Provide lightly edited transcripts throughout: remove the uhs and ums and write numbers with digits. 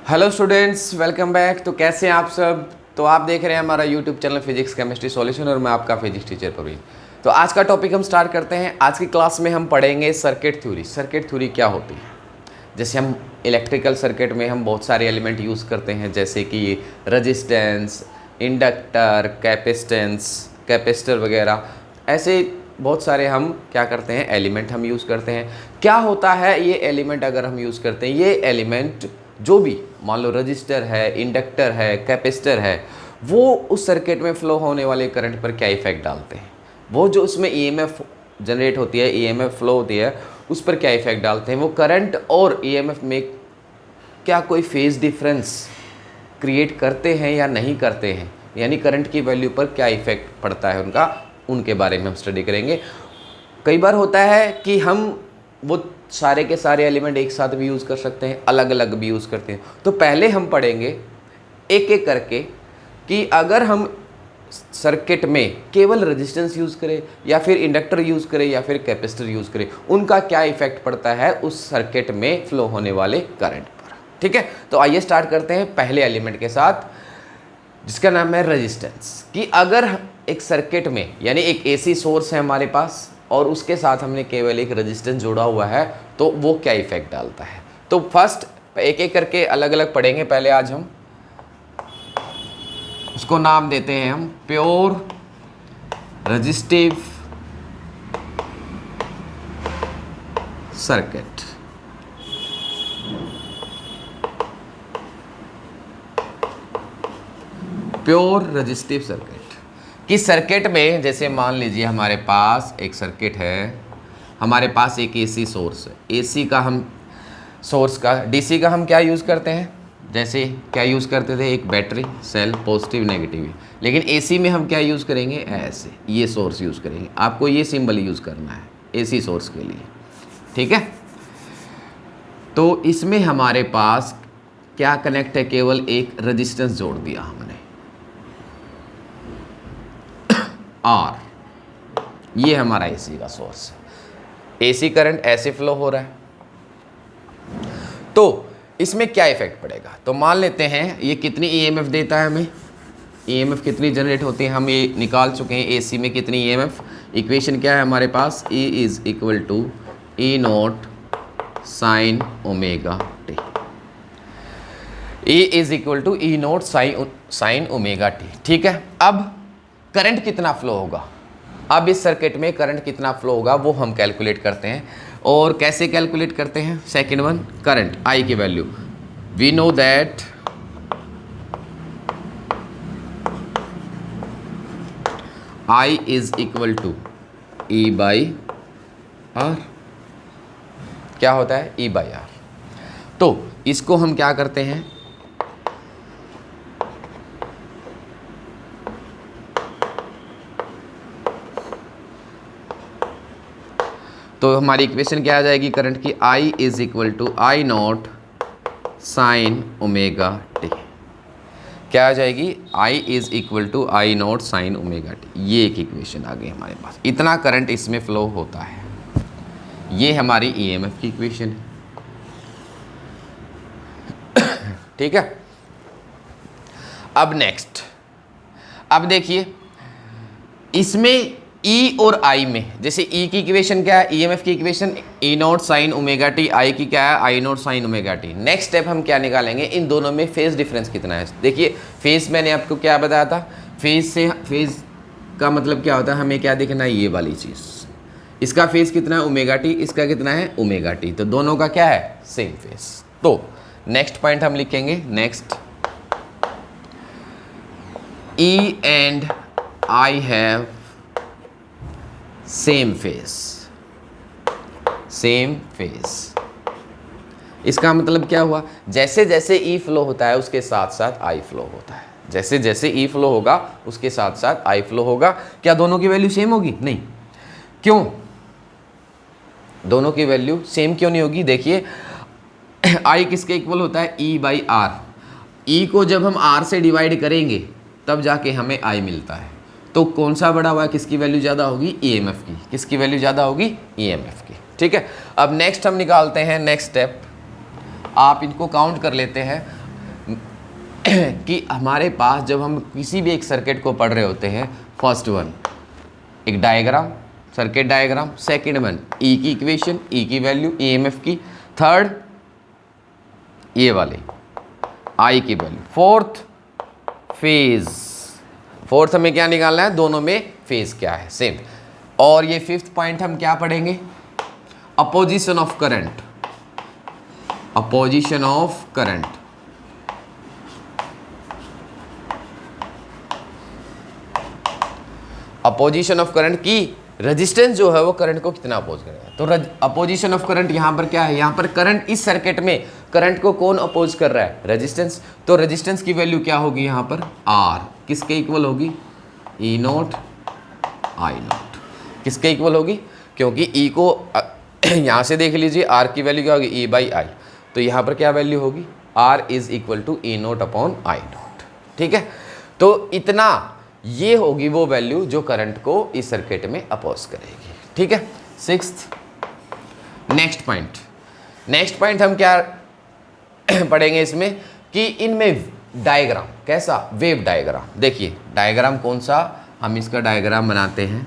Hello students, welcome back. तो कैसे हैं आप सब। तो आप देख रहे हैं हमारा YouTube channel physics chemistry solution और मैं आपका फिजिक्स टीचर प्रवीण। तो आज का टॉपिक हम स्टार्ट करते हैं। आज की क्लास में हम पढ़ेंगे सर्किट थ्योरी। सर्किट थ्योरी क्या होती है। जैसे हम इलेक्ट्रिकल सर्किट में हम बहुत सारे एलिमेंट यूज़ करते हैं, जैसे कि रजिस्टेंस, इंडक्टर, कैपेसिटर वगैरह। ऐसे बहुत सारे हम क्या करते हैं, एलिमेंट हम यूज़ करते हैं। क्या होता है ये एलिमेंट अगर हम यूज़ करते हैं, ये एलिमेंट जो भी मान लो रजिस्टर है, इंडक्टर है, कैपेसिटर है, वो उस सर्किट में फ्लो होने वाले करंट पर क्या इफेक्ट डालते हैं। वो जो उसमें ईएमएफ जनरेट होती है, ईएमएफ फ्लो होती है, उस पर क्या इफेक्ट डालते हैं। वो करंट और ईएमएफ में क्या कोई फेज डिफरेंस क्रिएट करते हैं या नहीं करते हैं, यानी करंट की वैल्यू पर क्या इफेक्ट पड़ता है उनका, उनके बारे में हम स्टडी करेंगे। कई बार होता है कि हम वो सारे के सारे एलिमेंट एक साथ भी यूज़ कर सकते हैं, अलग अलग भी यूज़ करते हैं। तो पहले हम पढ़ेंगे एक एक करके कि अगर हम सर्किट में केवल रेजिस्टेंस यूज़ करें या फिर इंडक्टर यूज़ करें या फिर कैपेसिटर यूज़ करें, उनका क्या इफेक्ट पड़ता है उस सर्किट में फ्लो होने वाले करंट पर। ठीक है, तो आइए स्टार्ट करते हैं पहले एलिमेंट के साथ, जिसका नाम है रेजिस्टेंस। कि अगर एक सर्किट में यानी एक एसी सोर्स है हमारे पास और उसके साथ हमने केवल एक रेजिस्टेंस जोड़ा हुआ है, तो वो क्या इफेक्ट डालता है। तो फर्स्ट एक एक करके अलग अलग पढ़ेंगे। पहले आज हम उसको नाम देते हैं हम pure resistive circuit. Pure resistive circuit कि सर्किट में जैसे मान लीजिए हमारे पास एक सर्किट है, हमारे पास एक एसी सोर्स है। एसी का हम सोर्स का, डीसी का हम क्या यूज़ करते हैं, जैसे क्या यूज़ करते थे, एक बैटरी सेल, पॉजिटिव नेगेटिव। लेकिन एसी में हम क्या यूज़ करेंगे, ऐसे ये सोर्स यूज़ करेंगे। आपको ये सिंबल यूज़ करना है एसी सोर्स के लिए, ठीक है। तो इसमें हमारे पास क्या कनेक्ट है, केवल एक रेजिस्टेंस जोड़ दिया हमने, आर। ये हमारा एसी का सोर्स है। एसी करंट ऐसे फ्लो हो रहा है, तो इसमें क्या इफेक्ट पड़ेगा। तो मान लेते हैं ये कितनी ईएमएफ देता है हमें, ईएमएफ कितनी जनरेट होती है, हम ये निकाल चुके हैं। एसी में कितनी ईएमएफ, इक्वेशन क्या है हमारे पास, E is equal to E naught sine omega T. E is equal to E naught sine omega T, ठीक है। अब करंट कितना फ्लो होगा, अब इस सर्किट में करंट कितना फ्लो होगा वो हम कैलकुलेट करते हैं। और कैसे कैलकुलेट करते हैं, सेकंड वन, करंट आई की value. We know that I is equal to E by R. क्या होता है, ई बाई आर। तो इसको हम क्या करते हैं, तो हमारी इक्वेशन क्या आ जाएगी करंट की, I is equal to I naught sine omega T. क्या आ जाएगी, I is equal to I naught sine omega T. ये एक इक्वेशन आ गई हमारे पास। इतना करंट इसमें फ्लो होता है। ये हमारी ईएमएफ की इक्वेशन है। ठीक है। अब नेक्स्ट, अब देखिए इसमें E और I में, जैसे E की इक्वेशन क्या है, ईएमएफ की equation E naught sine omega t, I की क्या है, I naught sine omega t. Next step हम क्या निकालेंगे, इन दोनों में फेज डिफरेंस कितना है। देखिए फेज मैंने आपको क्या बताया था, फेज का मतलब क्या होता है, हमें क्या देखना है, ये वाली चीज़। इसका फेज कितना है, ओमेगा टी, इसका कितना है, ओमेगा टी। तो दोनों का क्या है, सेम फेज। तो नेक्स्ट पॉइंट हम लिखेंगे, next E and I have same phase, same phase. इसका मतलब क्या हुआ, जैसे जैसे E फ्लो होता है उसके साथ साथ I फ्लो होता है। जैसे जैसे E फ्लो होगा उसके साथ साथ I फ्लो होगा। क्या दोनों की वैल्यू सेम होगी, नहीं। क्यों दोनों की वैल्यू सेम क्यों नहीं होगी, देखिए I किसके इक्वल होता है, E बाई आर। E को जब हम R से डिवाइड करेंगे तब जाके हमें I मिलता है। तो कौन सा बड़ा हुआ है, किसकी वैल्यू ज़्यादा होगी, ईएमएफ की। किसकी वैल्यू ज़्यादा होगी, ईएमएफ की। ठीक है। अब नेक्स्ट हम निकालते हैं, नेक्स्ट स्टेप, आप इनको काउंट कर लेते हैं। कि हमारे पास जब हम किसी भी एक सर्किट को पढ़ रहे होते हैं, फर्स्ट वन एक diagram, circuit diagram, second one E की इक्वेशन, ई की वैल्यू, ईएमएफ की, थर्ड ये वाले आई की वैल्यू, फोर्थ फेज, फोर्थ हमें क्या निकालना है, दोनों में फेज क्या है, सेम। और ये फिफ्थ पॉइंट हम क्या पढ़ेंगे, opposition of current, opposition of current. Opposition of current की रेजिस्टेंस जो है वो करंट को कितना अपोज करेगा। तो अपोजिशन ऑफ करंट यहां पर क्या है, यहां पर करंट, इस सर्किट में करंट को कौन अपोज कर रहा है, रेजिस्टेंस। तो रेजिस्टेंस की वैल्यू क्या होगी यहां पर, आर, किसके इक्वल होगी, ई नोट आई नोट, किसके इक्वल होगी, क्योंकि ई को यहां से देख लीजिए, आर की वैल्यू क्या होगी, ई बाई आई, तो यहां पर क्या वैल्यू होगी, R is equal to E naught upon I naught. ठीक है, तो इतना ये होगी वो वैल्यू जो करंट को इस सर्किट में अपोज करेगी। ठीक है, sixth, next point, next point हम क्या पढ़ेंगे इसमें कि इनमें डायग्राम कैसा, वेव डायग्राम। देखिए डायग्राम कौन सा, हम इसका डायग्राम बनाते हैं।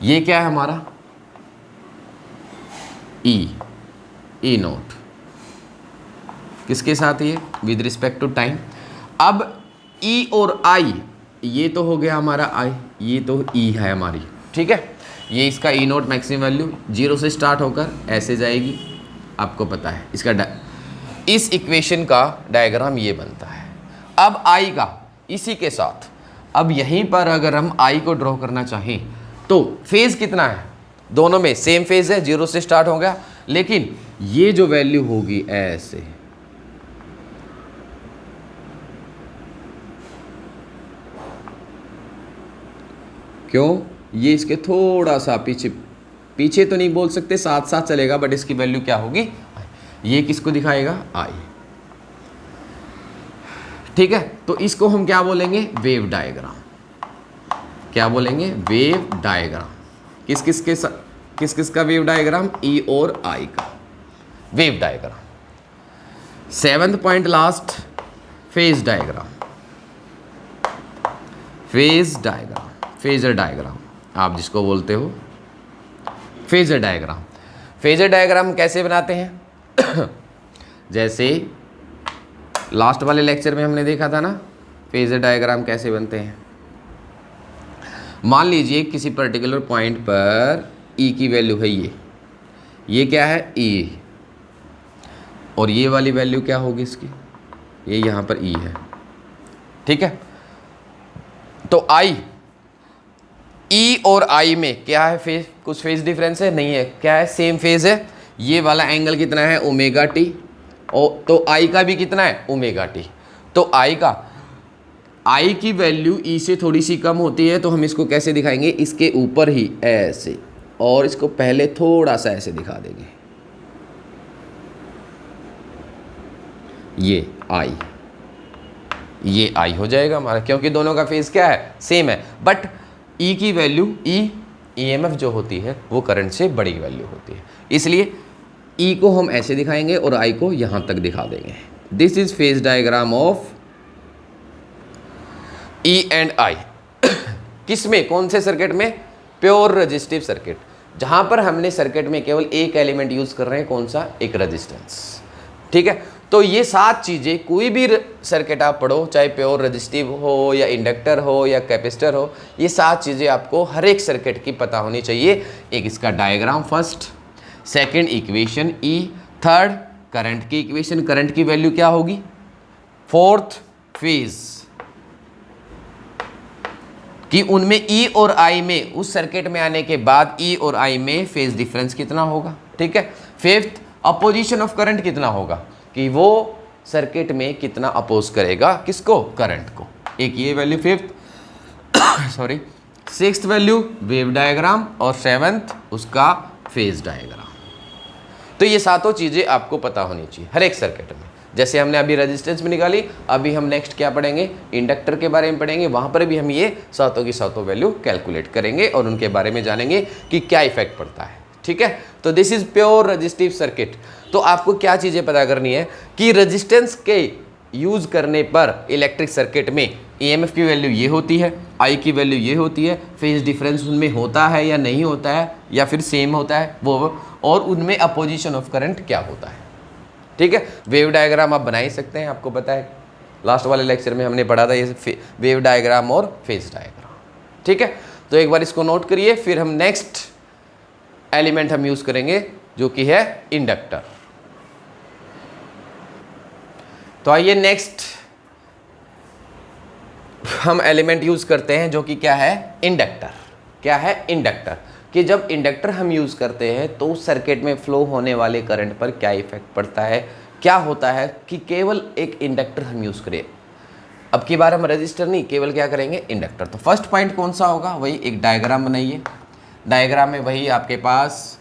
ये क्या है हमारा, ई नोट, किसके साथ, ये विद रिस्पेक्ट टू टाइम। अब ई और आई, ये तो हो गया हमारा आई, ये तो ई है हमारी। ठीक है, ये इसका ई नोट मैक्सिमम वैल्यू 0 से स्टार्ट होकर ऐसे जाएगी, आपको पता है इसका इस इक्वेशन का डायग्राम ये बनता है। अब आई का इसी के साथ, अब यहीं पर अगर हम आई को ड्रॉ करना चाहें तो फेज कितना है, दोनों में सेम फेज है, 0 से स्टार्ट हो गया, लेकिन ये जो वैल्यू होगी ऐसे, क्यों, ये इसके थोड़ा सा पीछे, पीछे तो नहीं बोल सकते, साथ साथ चलेगा, बट इसकी वैल्यू क्या होगी, ये किसको दिखाएगा, आई। ठीक है, तो इसको हम क्या बोलेंगे, वेव डायग्राम। क्या बोलेंगे, वेव डायग्राम। किस किस का वेव डायग्राम, ई और आई का wave diagram. Seventh point last, phase diagram, phase diagram, phasor diagram आप जिसको बोलते हो, फेजर डायग्राम। फेजर डायग्राम कैसे बनाते हैं जैसे लास्ट वाले लेक्चर में हमने देखा था ना, फेजर डायग्राम कैसे बनते हैं। मान लीजिए किसी पर्टिकुलर पॉइंट पर ई की वैल्यू है, ये क्या है, ई, और ये वाली वैल्यू क्या होगी इसकी, ये यहाँ पर ई है। ठीक है, तो आई, ई और आई में क्या है फेज, कुछ फेज डिफरेंस है, नहीं है, क्या है, सेम फेज है। ये वाला एंगल कितना है, ओमेगा टी, और तो आई का भी कितना है, ओमेगा टी। तो आई की वैल्यू ई से थोड़ी सी कम होती है, तो हम इसको कैसे दिखाएंगे, इसके ऊपर ही ऐसे, और इसको पहले थोड़ा सा ऐसे दिखा देंगे, ये आई हो जाएगा हमारा, क्योंकि दोनों का फेज क्या है, सेम है। बट ई की वैल्यू, ईएमएफ जो होती है वो करंट से बड़ी वैल्यू होती है, इसलिए ई को हम ऐसे दिखाएंगे और आई को यहां तक दिखा देंगे। This is phase diagram of E and I. किस में, कौन से सर्किट में, प्योर रजिस्टिव सर्किट, जहां पर हमने सर्किट में केवल एक एलिमेंट यूज कर रहे हैं, कौन सा, एक रेजिस्टेंस। ठीक है, तो ये 7 चीजें, कोई भी सर्किट आप पढ़ो, चाहे प्योर रजिस्टिव हो या इंडक्टर हो या कैपेसिटर हो, ये 7 चीजें आपको हर एक सर्किट की पता होनी चाहिए। एक इसका diagram first, second equation E, third current की इक्वेशन, करंट की वैल्यू क्या होगी, फोर्थ फेज, कि उनमें ई और आई में, उस सर्किट में आने के बाद ई और आई में फेज डिफरेंस कितना होगा। ठीक है, फिफ्थ अपोजिशन ऑफ करंट कितना होगा, कि वो सर्किट में कितना अपोज करेगा, किसको, करंट को, एक ये value fifth sorry, sixth value wave diagram, और सेवंथ उसका फेज डायग्राम। तो ये 7 चीजें आपको पता होनी चाहिए हर एक सर्किट में। जैसे हमने अभी रेजिस्टेंस में निकाली, अभी हम नेक्स्ट क्या पढ़ेंगे, इंडक्टर के बारे में पढ़ेंगे। वहाँ पर भी हम ये सातों की सातों वैल्यू कैलकुलेट करेंगे और उनके बारे में जानेंगे कि क्या इफेक्ट पड़ता है। ठीक है, तो this is pure resistive circuit. तो आपको क्या चीज़ें पता करनी है कि रजिस्टेंस के यूज़ करने पर इलेक्ट्रिक सर्किट में ईएमएफ की वैल्यू ये होती है, आई की वैल्यू ये होती है, फेज डिफरेंस उनमें होता है या नहीं होता है या फिर सेम होता है वो, और उनमें अपोजिशन ऑफ करंट क्या होता है। ठीक है, वेव डायग्राम आप बना ही सकते हैं, आपको पता है लास्ट वाले लेक्चर में हमने पढ़ा था ये वेव डायग्राम और फेज डायग्राम। ठीक है, तो एक बार इसको नोट करिए, फिर हम नेक्स्ट एलिमेंट हम यूज़ करेंगे जो कि है इंडक्टर। तो आइए नेक्स्ट हम एलिमेंट यूज़ करते हैं जो कि क्या है, इंडक्टर। क्या है, इंडक्टर। कि जब इंडक्टर हम यूज़ करते हैं तो उस सर्किट में फ्लो होने वाले करंट पर क्या इफेक्ट पड़ता है, क्या होता है कि केवल एक इंडक्टर हम यूज़ करें। अब की बार हम रजिस्टर नहीं, केवल क्या करेंगे, इंडक्टर। तो फर्स्ट पॉइंट कौन सा होगा, वही एक डायग्राम बनाइए। डायग्राम में वही आपके पास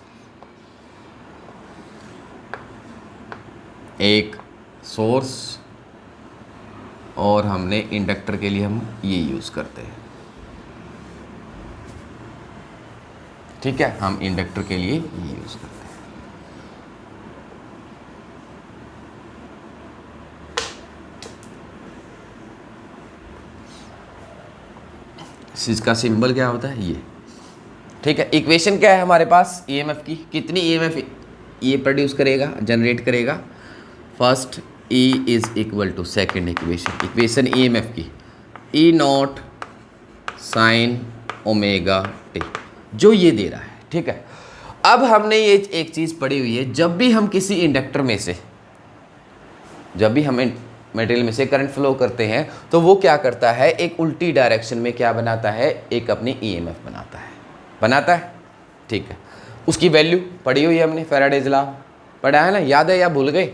एक सोर्स और हमने इंडक्टर के लिए हम ये यूज़ करते हैं। ठीक है, हम इंडक्टर के लिए ये यूज़ करते हैं। इसका सिंबल क्या होता है, ये। ठीक है, इक्वेशन क्या है हमारे पास, ईएमएफ की, कितनी ईएमएफ ये प्रोड्यूस करेगा, जनरेट करेगा। First E is equal to second equation EMF की, E naught sine omega T, जो ये दे रहा है। ठीक है, अब हमने ये एक चीज़ पढ़ी हुई है, जब भी हम किसी इंडक्टर में से, जब भी हमें मटेरियल में से करंट फ्लो करते हैं तो वो क्या करता है, एक उल्टी डायरेक्शन में क्या बनाता है, एक अपनी ईएमएफ बनाता है। ठीक है, उसकी वैल्यू पढ़ी हुई है हमने, फैराडेज लॉ पढ़ा है ना, याद है या भूल गए।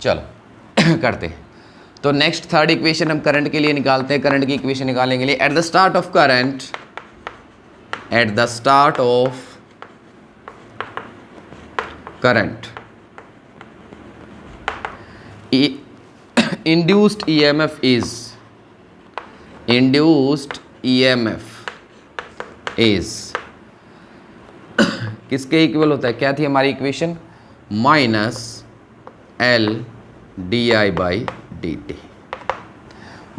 चलो करते हैं। तो नेक्स्ट थर्ड इक्वेशन हम करंट के लिए निकालते हैं। करंट की इक्वेशन निकालने के लिए, at the start of current, at the start of current induced EMF is किसके इक्वल होता है, क्या थी हमारी equation, minus L D I by D T,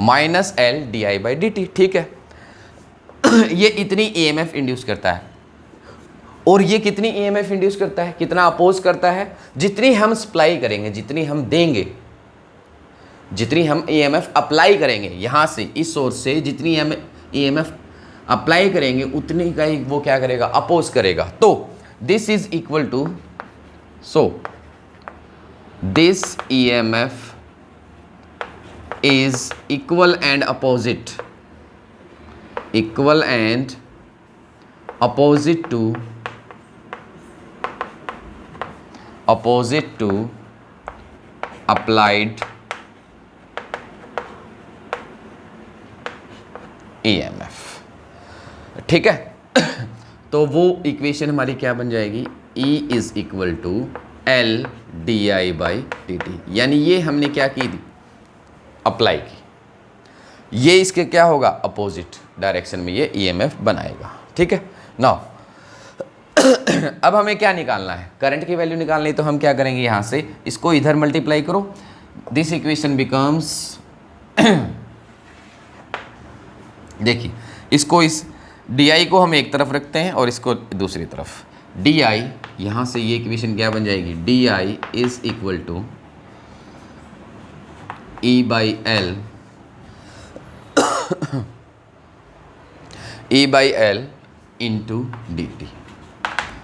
minus L D I by D T. ठीक है, ये इतनी EMF इंड्यूस करता है, और ये कितनी EMF इंड्यूस करता है, कितना अपोज करता है, जितनी हम सप्लाई करेंगे, जितनी हम देंगे, जितनी हम EMF अप्लाई करेंगे यहाँ से, इस सोर्स से जितनी हम EMF अप्लाई करेंगे उतनी का ही वो क्या करेगा, अपोज करेगा। तो this is equal to, so this EMF is equal and opposite to applied EMF। ठीक है, तो वो इक्वेशन हमारी क्या बन जाएगी, E is equal to L D I by D T, यानी ये हमने क्या की थी, अप्लाई की, ये इसके क्या होगा, अपोजिट डायरेक्शन में ये EMF बनाएगा। ठीक है, नाउ अब हमें क्या निकालना है, करंट की वैल्यू निकालनी है। तो हम क्या करेंगे, यहाँ से इसको इधर मल्टीप्लाई करो, दिस इक्वेशन बिकम्स, देखिए इसको, इस DI को हम एक तरफ रखते हैं और इसको दूसरी तरफ, DI, यहाँ से ये इक्वेशन क्या बन जाएगी, DI is equal to E by L into D T.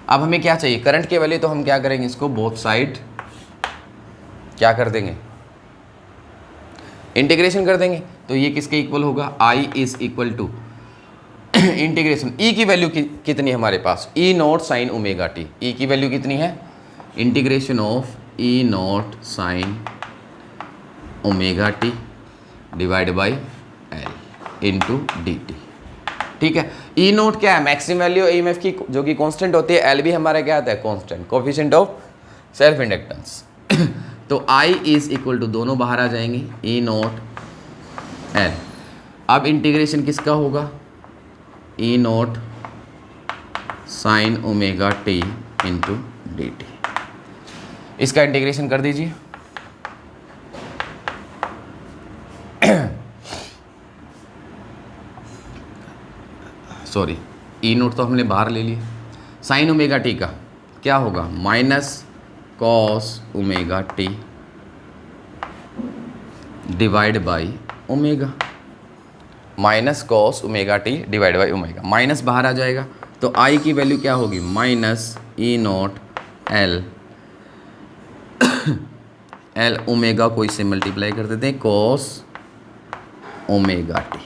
अब हमें क्या चाहिए, करंट की वैल्यू, तो हम क्या करेंगे, इसको बोथ साइड क्या कर देंगे, इंटीग्रेशन कर देंगे। तो ये किसके इक्वल होगा, I is equal to integration, E की वैल्यू कितनी है हमारे पास, E naught sine omega T, E की वैल्यू कितनी है, integration of E naught sine omega T divide by L into D T. ठीक है, E नोट क्या है, मैक्सिमम वैल्यू EMF की जो कि कांस्टेंट होती है, एल भी हमारा क्या आता है, constant, coefficient of self inductance. तो I इज इक्वल टू, दोनों बाहर आ जाएंगे, ई नॉट एल। अब इंटीग्रेशन किसका होगा, E naught sine omega t into D t. इसका इंटीग्रेशन कर दीजिए। सॉरी, ई नोट तो हमने बाहर ले लिया। साइन ओमेगा टी का क्या होगा, minus cos omega T divide by omega, minus cos omega T divide by omega. Minus बाहर आ जाएगा तो आई की वैल्यू क्या होगी, माइनस ई नॉट एल, एल ओमेगा को इससे मल्टीप्लाई कर देते हैं, कॉस ओमेगा टी।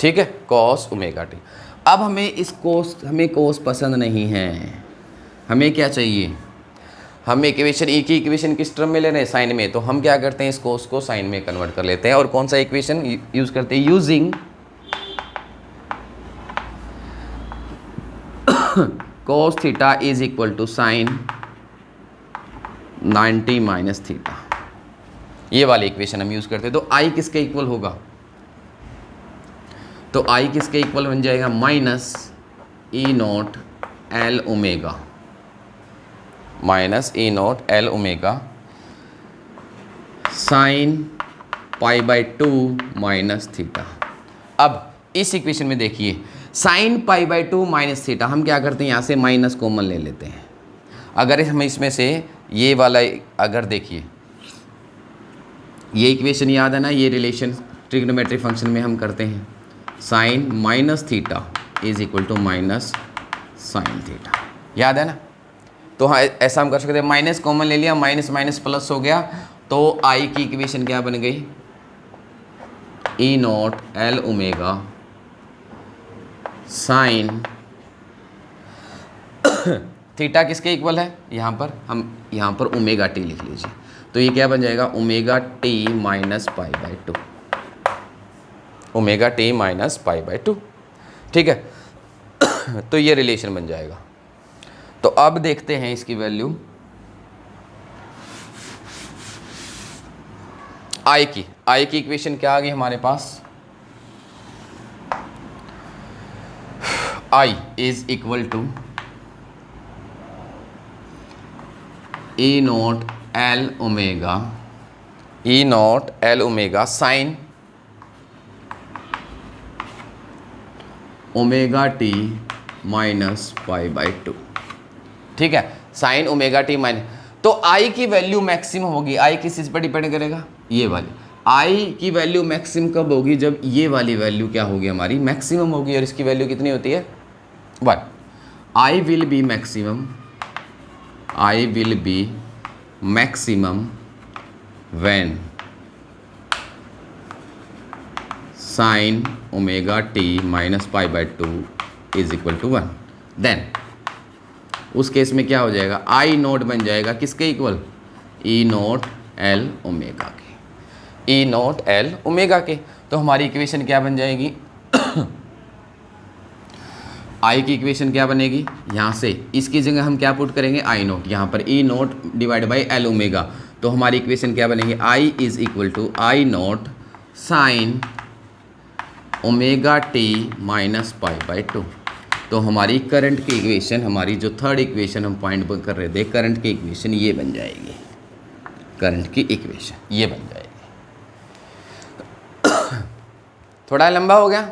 ठीक है, कॉस ओमेगा टी। अब हमें इस कोस, हमें कोस पसंद नहीं है, हमें क्या चाहिए, हम इक्वेशन, एक ही इक्वेशन किस टर्म में ले रहे हैं, साइन में, तो हम क्या करते हैं, इस कोस को साइन में कन्वर्ट कर लेते हैं। और कौन सा इक्वेशन यूज करते हैं, using cos theta is equal to sine 90 minus theta, ये वाली इक्वेशन हम यूज करते हैं। तो आई किसके इक्वल होगा, तो आई किसके इक्वल बन जाएगा, minus E naught L omega, minus E naught L omega sine pi by 2 minus theta. अब इस इक्वेशन में देखिए, sine pi by 2 minus theta, हम क्या करते हैं, यहाँ से माइनस कॉमन ले लेते हैं। अगर हम इसमें से ये वाला, अगर देखिए ये इक्वेशन याद है ना, ये रिलेशन ट्रिग्नोमेट्री फंक्शन में हम करते हैं, sine minus theta is equal to minus sine theta, याद है ना। तो हाँ, ऐसा हम कर सकते हैं, माइनस कॉमन ले लिया, माइनस माइनस प्लस हो गया, तो आई की इक्वेशन क्या बन गई, E naught L omega sine theta किसके इक्वल है, यहाँ पर हम, यहाँ पर ओमेगा टी लिख लीजिए, तो ये क्या बन जाएगा, omega T minus pi by 2, omega T minus pi by 2। ठीक है, तो ये रिलेशन बन जाएगा। तो अब देखते हैं इसकी वैल्यू आई की, आई की इक्वेशन क्या आ गई हमारे पास, I is equal to E naught L omega, E naught L omega sine omega T minus pi by 2। ठीक है, साइन ओमेगा टी माइनस, तो आई की वैल्यू मैक्सिमम होगी, आई किस चीज़ पर डिपेंड करेगा, ये वाली। आई की वैल्यू मैक्सिमम कब होगी, जब ये वाली वैल्यू क्या होगी हमारी, मैक्सिमम होगी, और इसकी वैल्यू कितनी होती है, 1। I will be maximum, I will be maximum when sine omega T minus pi by 2 is equal to 1। Then उस केस में क्या हो जाएगा, आई नोट बन जाएगा किसके equal, E naught L omega के, ई नोट एल ओमेगा के। तो हमारी इक्वेशन क्या बन जाएगी, आई की इक्वेशन क्या बनेगी, यहाँ से इसकी जगह हम क्या पुट करेंगे, आई नोट, यहाँ पर E naught divide by L omega, तो हमारी इक्वेशन क्या बनेगी, I is equal to I naught sine omega T minus pi by 2। तो हमारी करंट की इक्वेशन, हमारी जो थर्ड इक्वेशन हम पॉइंट पर कर रहे थे, करंट की इक्वेशन ये बन जाएगी, करंट की इक्वेशन ये बन जाएगी। थोड़ा लंबा हो गया,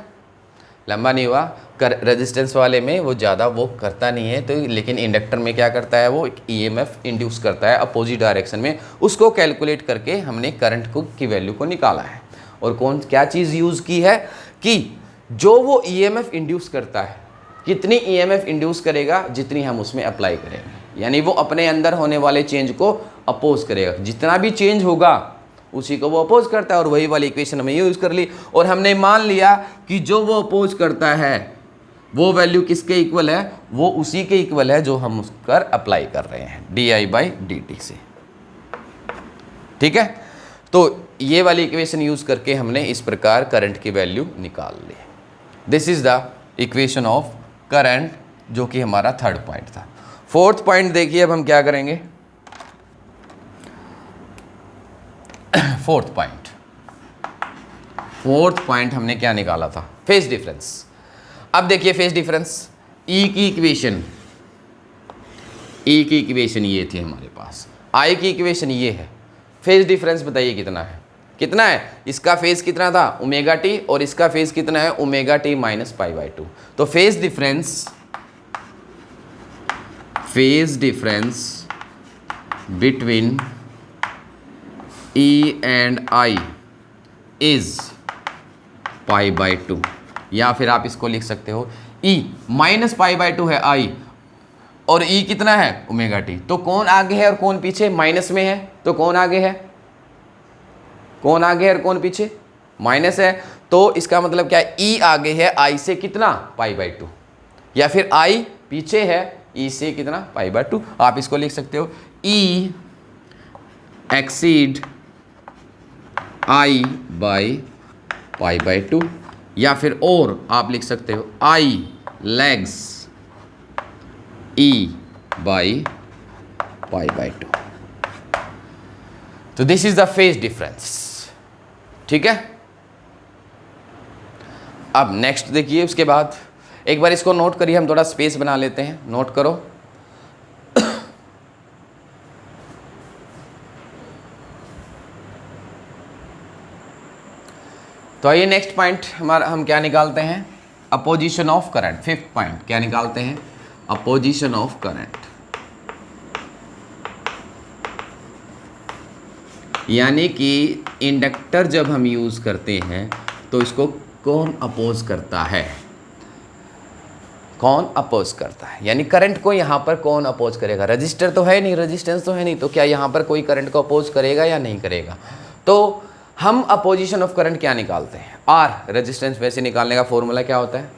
लंबा नहीं हुआ, रेजिस्टेंस वाले में वो ज़्यादा वो करता नहीं है, तो लेकिन इंडक्टर में क्या करता है, वो ईएमएफ इंड्यूस करता है अपोजिट डायरेक्शन में, उसको कैलकुलेट करके हमने करंट को की वैल्यू को निकाला है। और कौन क्या चीज़ यूज़ की है कि जो वो ईएमएफ इंड्यूस करता है, कितनी ईएमएफ इंड्यूस करेगा, जितनी हम उसमें अप्लाई करेंगे, यानी वो अपने अंदर होने वाले चेंज को अपोज करेगा, जितना भी चेंज होगा उसी को वो अपोज करता है। और वही वाली इक्वेशन हमें यूज़ कर ली, और हमने मान लिया कि जो वो अपोज करता है वो वैल्यू किसके इक्वल है, वो उसी के इक्वल है जो हम उस पर अप्लाई कर रहे हैं, D I by D T से। ठीक है, तो ये वाली इक्वेशन यूज़ करके हमने इस प्रकार करंट की वैल्यू निकाल ली। This is the equation of current, जो कि हमारा थर्ड पॉइंट था। फोर्थ पॉइंट देखिए, अब हम क्या करेंगे, फोर्थ पॉइंट हमने क्या निकाला था, फेज डिफरेंस। अब देखिए फेज डिफरेंस, ई की इक्वेशन ये थी हमारे पास, आई की इक्वेशन ये है, फेज डिफरेंस बताइए कितना है, इसका फेज कितना था ओमेगा टी और इसका फेज कितना है omega T minus pi by 2। तो phase difference between E and I is pi by 2, या फिर आप इसको लिख सकते हो ई माइनस पाई बाई 2 है आई और ई कितना है ओमेगा टी। तो कौन आगे है और कौन पीछे, माइनस में है तो कौन आगे है और कौन पीछे, माइनस है। तो इसका मतलब क्या है, ई आगे है आई से कितना पाई बाई 2, या फिर आई पीछे है ई से कितना पाई बाई 2। आप इसको लिख सकते हो E exceed I by pi by 2, या फिर और आप लिख सकते हो I lags E by pi by 2। तो this is the phase difference, ठीक है। अब नेक्स्ट देखिए, उसके बाद एक बार इसको नोट करिए, हम थोड़ा स्पेस बना लेते हैं, नोट करो। तो आइए नेक्स्ट पॉइंट हमारा हम क्या निकालते हैं, opposition of current. Fifth point क्या निकालते हैं, अपोजिशन ऑफ करंट, यानी कि इंडक्टर जब हम यूज करते हैं तो इसको कौन अपोज करता है, यानी करंट को यहाँ पर कौन अपोज करेगा। रजिस्टर तो है नहीं, रेजिस्टेंस तो है नहीं, तो क्या यहाँ पर कोई करंट को अपोज करेगा या नहीं करेगा। तो हम अपोजिशन ऑफ करंट क्या निकालते हैं, आर, रेजिस्टेंस वैसे निकालने का फॉर्मूला क्या होता है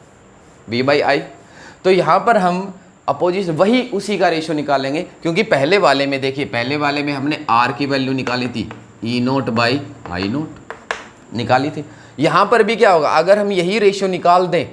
V बाई आई। तो यहाँ पर हम अपोजिशन वही उसी का रेशियो निकालेंगे, क्योंकि पहले वाले में देखिए, पहले वाले में हमने आर की वैल्यू निकाली थी ई नोट बाई आई नोट निकाली थी। यहाँ पर भी क्या होगा, अगर हम यही रेशियो निकाल दें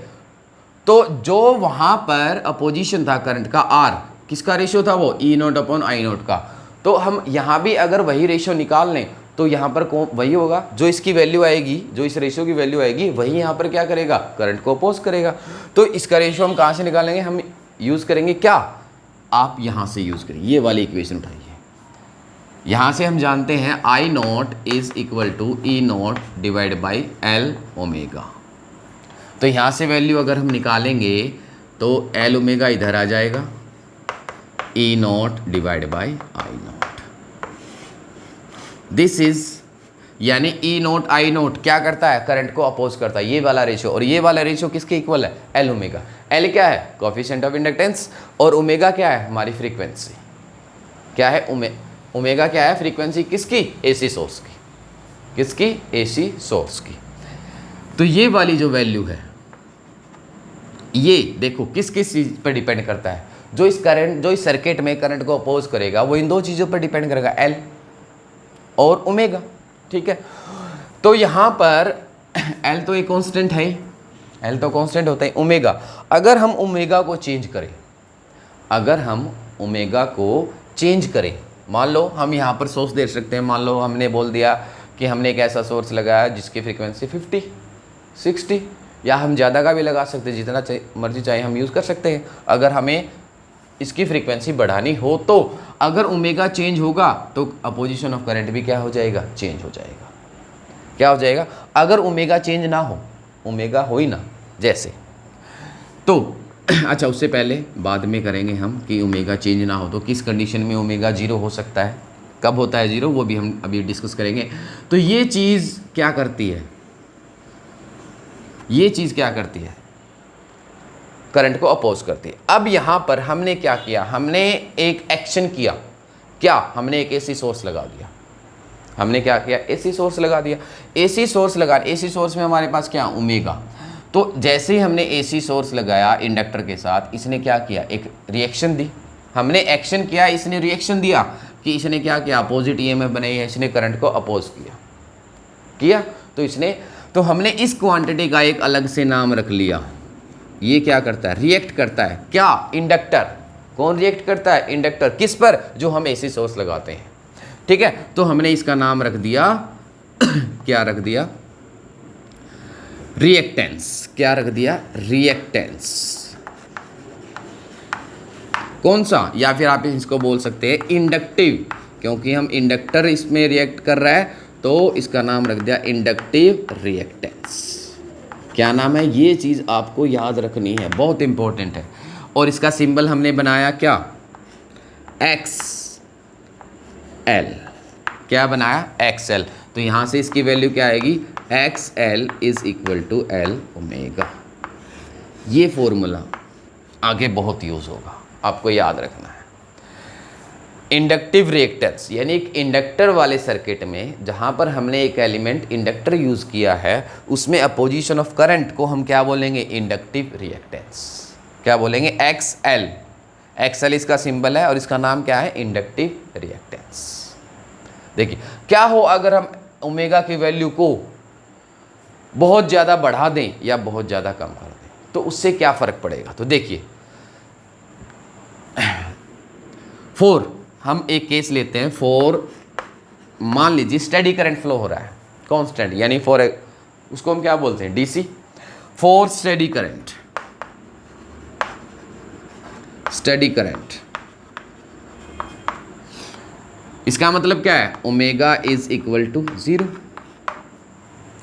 तो जो वहाँ पर अपोजिशन था करंट का आर, किसका रेशियो था वो ई नोट अपॉन आई नोट का। तो हम यहाँ भी अगर वही रेशियो निकाल लें तो यहाँ पर वही होगा, जो इसकी वैल्यू आएगी, जो इस रेशियो की वैल्यू आएगी वही यहाँ पर क्या करेगा, करंट को अपोज करेगा। तो इसका रेशियो हम कहाँ से निकालेंगे, हम यूज़ करेंगे क्या, आप यहाँ से यूज़ करिए, ये वाली इक्वेशन उठाइए। यहाँ से हम जानते हैं I naught is equal to E naught divide by L omega. तो यहाँ से वैल्यू अगर हम निकालेंगे तो एल ओमेगा इधर आ जाएगा, E naught divide by I naught. This is, यानी ई नोट आई नोट क्या करता है, करंट को अपोज करता है, ये वाला रेशियो। और ये वाला रेशियो किसके इक्वल है, एल ओमेगा। एल क्या है, कोएफिशिएंट ऑफ इंडक्टेंस, और ओमेगा क्या है, हमारी फ्रीक्वेंसी। क्या है ओमेगा क्या है, फ्रीक्वेंसी किसकी, एसी सोर्स की, किसकी, एसी सोर्स की। तो ये वाली जो वैल्यू है, ये देखो किस किस चीज़ पर डिपेंड करता है, जो इस सर्किट में करंट को अपोज करेगा वो इन दो चीज़ों पर डिपेंड करेगा, एल और ओमेगा, ठीक है। तो यहाँ पर एल तो एक कांस्टेंट है, एल तो कांस्टेंट होता है, ओमेगा अगर हम ओमेगा को चेंज करें, मान लो हम यहाँ पर सोर्स दे सकते हैं, मान लो हमने बोल दिया कि हमने एक ऐसा सोर्स लगाया जिसकी फ्रीक्वेंसी 50, 60 या हम ज़्यादा का भी लगा सकते हैं, जितना मर्जी चाहे हम यूज़ कर सकते हैं। अगर हमें इसकी फ्रीक्वेंसी बढ़ानी हो तो अगर ओमेगा चेंज होगा तो अपोजिशन ऑफ करंट भी क्या हो जाएगा, चेंज हो जाएगा। क्या हो जाएगा, अगर ओमेगा चेंज ना हो, ओमेगा हो ही ना जैसे, तो अच्छा उससे पहले बाद में करेंगे हम कि ओमेगा चेंज ना हो तो किस कंडीशन में ओमेगा 0 हो सकता है, कब होता है 0, वो भी हम अभी डिस्कस करेंगे। तो ये चीज़ क्या करती है, करंट को अपोज करती है। अब यहाँ पर हमने क्या किया, हमने एक एक्शन किया, क्या, हमने एक एसी सोर्स लगा दिया। हमने क्या किया, एसी सोर्स लगा दिया। एसी सोर्स में हमारे पास क्या, ओमेगा। तो जैसे ही हमने एसी सोर्स लगाया इंडक्टर के साथ, इसने क्या किया, एक रिएक्शन दी। हमने एक्शन किया, इसने रिएक्शन दिया कि इसने क्या किया, अपोजिट ईएमएफ बनाई है, इसने करंट को अपोज किया। तो हमने इस क्वांटिटी का एक अलग से नाम रख लिया। ये क्या करता है, रिएक्ट करता है, क्या, इंडक्टर। कौन रिएक्ट करता है, इंडक्टर। किस पर, जो हम एसी सोर्स लगाते हैं, ठीक है। तो हमने इसका नाम रख दिया क्या रख दिया, रिएक्टेंस। क्या रख दिया, रिएक्टेंस। कौन सा, या फिर आप इसको बोल सकते हैं इंडक्टिव, क्योंकि हम इंडक्टर इसमें रिएक्ट कर रहा है तो इसका नाम रख दिया इंडक्टिव रिएक्टेंस। क्या नाम है, ये चीज़ आपको याद रखनी है, बहुत इंपॉर्टेंट है। और इसका सिंबल हमने बनाया क्या, एक्स एल। क्या बनाया, एक्स एल। तो यहाँ से इसकी वैल्यू क्या आएगी, X L is equal to L omega. ये फॉर्मूला आगे बहुत यूज़ होगा, आपको याद रखना है। इंडक्टिव रिएक्टेंस यानी एक इंडक्टर वाले सर्किट में जहाँ पर हमने एक एलिमेंट इंडक्टर यूज़ किया है, उसमें अपोजिशन ऑफ करंट को हम क्या बोलेंगे, इंडक्टिव रिएक्टेंस। क्या बोलेंगे, एक्स एल। एक्स एल इसका सिंबल है और इसका नाम क्या है, इंडक्टिव रिएक्टेंस। देखिए क्या हो अगर हम ओमेगा की वैल्यू को बहुत ज़्यादा बढ़ा दें या बहुत ज़्यादा कम कर दें, तो उससे क्या फ़र्क पड़ेगा। तो देखिए हम एक केस लेते हैं, मान लीजिए स्टेडी करंट फ्लो हो रहा है, कांस्टेंट, यानी उसको हम क्या बोलते हैं, डीसी। स्टेडी करंट, इसका मतलब क्या है, ओमेगा इज इक्वल टू 0।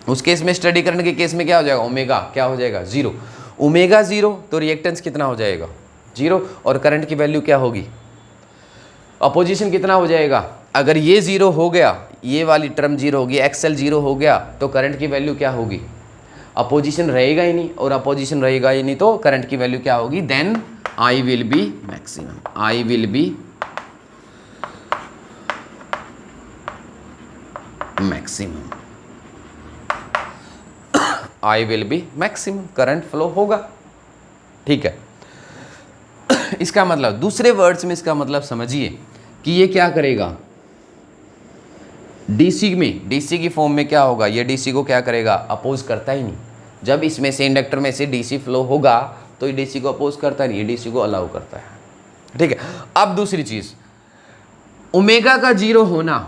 उस केस में, स्टेडी करंट के केस में क्या हो जाएगा, ओमेगा क्या हो जाएगा, 0। ओमेगा 0 तो रिएक्टेंस कितना हो जाएगा, 0। और करंट की वैल्यू क्या होगी, अपोजिशन कितना हो जाएगा। अगर ये 0 हो गया, ये वाली टर्म 0 होगी, एक्सएल 0 हो गया, तो करंट की वैल्यू क्या होगी, अपोजिशन रहेगा ही नहीं। और अपोजिशन रहेगा ही नहीं तो करंट की वैल्यू क्या होगी, then I will be maximum. I will be maximum, I will be maximum, current flow होगा। ठीक है, इसका मतलब, दूसरे वर्ड्स में इसका मतलब समझिए कि ये क्या करेगा, डीसी में, डीसी की फॉर्म में क्या होगा, ये डीसी को क्या करेगा, अपोज करता ही नहीं। जब इसमें से, इंडक्टर में से डीसी फ्लो होगा तो ये डीसी को अपोज करता नहीं, ये डीसी को अलाउ करता है। ठीक है, अब दूसरी चीज, ओमेगा का 0 होना,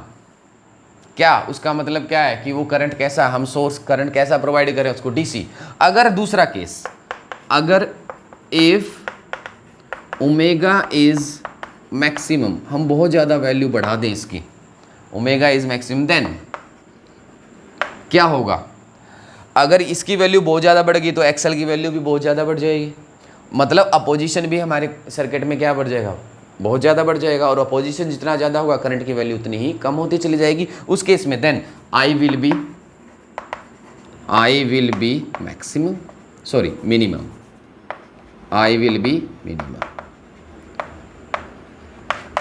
क्या उसका मतलब क्या है कि वो करंट कैसा, हम सोर्स करंट कैसा प्रोवाइड करें उसको, डीसी। अगर दूसरा केस, अगर इफ ओमेगा इज मैक्सिमम, हम बहुत ज़्यादा वैल्यू बढ़ा दें इसकी, ओमेगा इज मैक्सिमम, देन क्या होगा, अगर इसकी वैल्यू बहुत ज़्यादा बढ़ गई तो एक्सएल की वैल्यू भी बहुत ज़्यादा बढ़ जाएगी। मतलब अपोजिशन भी हमारे सर्किट में क्या बढ़ जाएगा, बहुत ज़्यादा बढ़ जाएगा। और अपोजिशन जितना ज़्यादा होगा करंट की वैल्यू उतनी ही कम होती चली जाएगी। उस केस में then I will be maximum, sorry minimum, I will be minimum.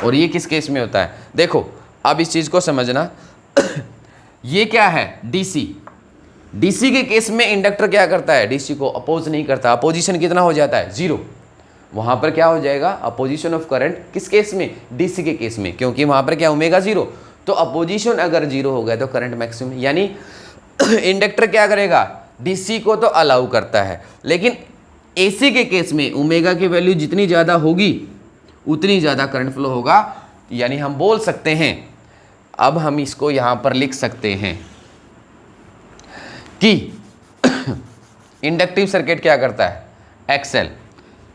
और ये किस केस में होता है, देखो अब इस चीज़ को समझना। ये क्या है, डीसी। डीसी के केस में इंडक्टर क्या करता है, डीसी को अपोज नहीं करता। अपोजिशन कितना हो जाता है, 0। वहां पर क्या हो जाएगा, अपोजिशन ऑफ करंट, किस केस में, डीसी के केस में, क्योंकि वहां पर क्या ओमेगा 0। तो अपोजिशन अगर 0 हो गया तो करंट मैक्सिमम, यानी इंडक्टर क्या करेगा, डीसी को तो अलाउ करता है, लेकिन एसी के केस में ओमेगा की वैल्यू जितनी ज़्यादा होगी उतनी ज़्यादा करंट फ्लो होगा। यानी हम बोल सकते हैं, अब हम इसको यहां पर लिख सकते हैं कि इंडक्टिव सर्किट क्या करता है, एक्सएल।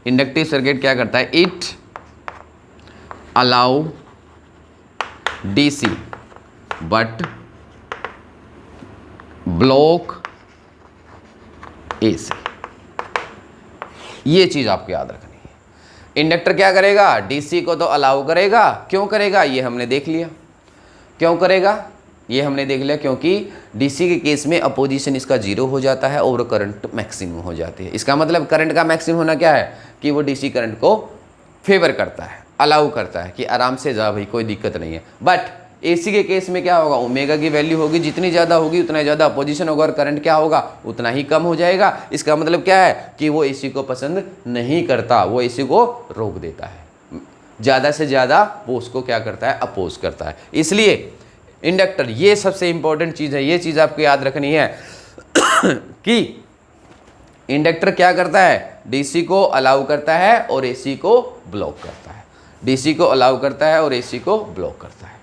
इंडक्टिव सर्किट क्या करता है, it allow DC but block AC. ये चीज आपको याद रखनी है। इंडक्टर क्या करेगा, डीसी को तो अलाउ करेगा। क्यों करेगा, ये हमने देख लिया। क्यों करेगा, ये हमने देख लिया, क्योंकि डीसी के केस में अपोजिशन इसका 0 हो जाता है और करंट मैक्सिमम हो जाती है। इसका मतलब करंट का मैक्सिमम होना क्या है कि वो डीसी करंट को फेवर करता है, अलाउ करता है कि आराम से जा भाई, कोई दिक्कत नहीं है। बट एसी के केस में क्या होगा, ओमेगा की वैल्यू होगी, जितनी ज़्यादा होगी उतना ज़्यादा अपोजिशन होगा और करंट क्या होगा, उतना ही कम हो जाएगा। इसका मतलब क्या है कि वो एसी को पसंद नहीं करता, वो एसी को रोक देता है। ज़्यादा से ज़्यादा वो उसको क्या करता है, अपोज करता है। इसलिए इंडक्टर, ये सबसे इंपॉर्टेंट चीज़ है, ये चीज़ आपको याद रखनी है कि इंडक्टर क्या करता है, डीसी को अलाउ करता है और एसी को ब्लॉक करता है। डीसी को अलाउ करता है और एसी को ब्लॉक करता है।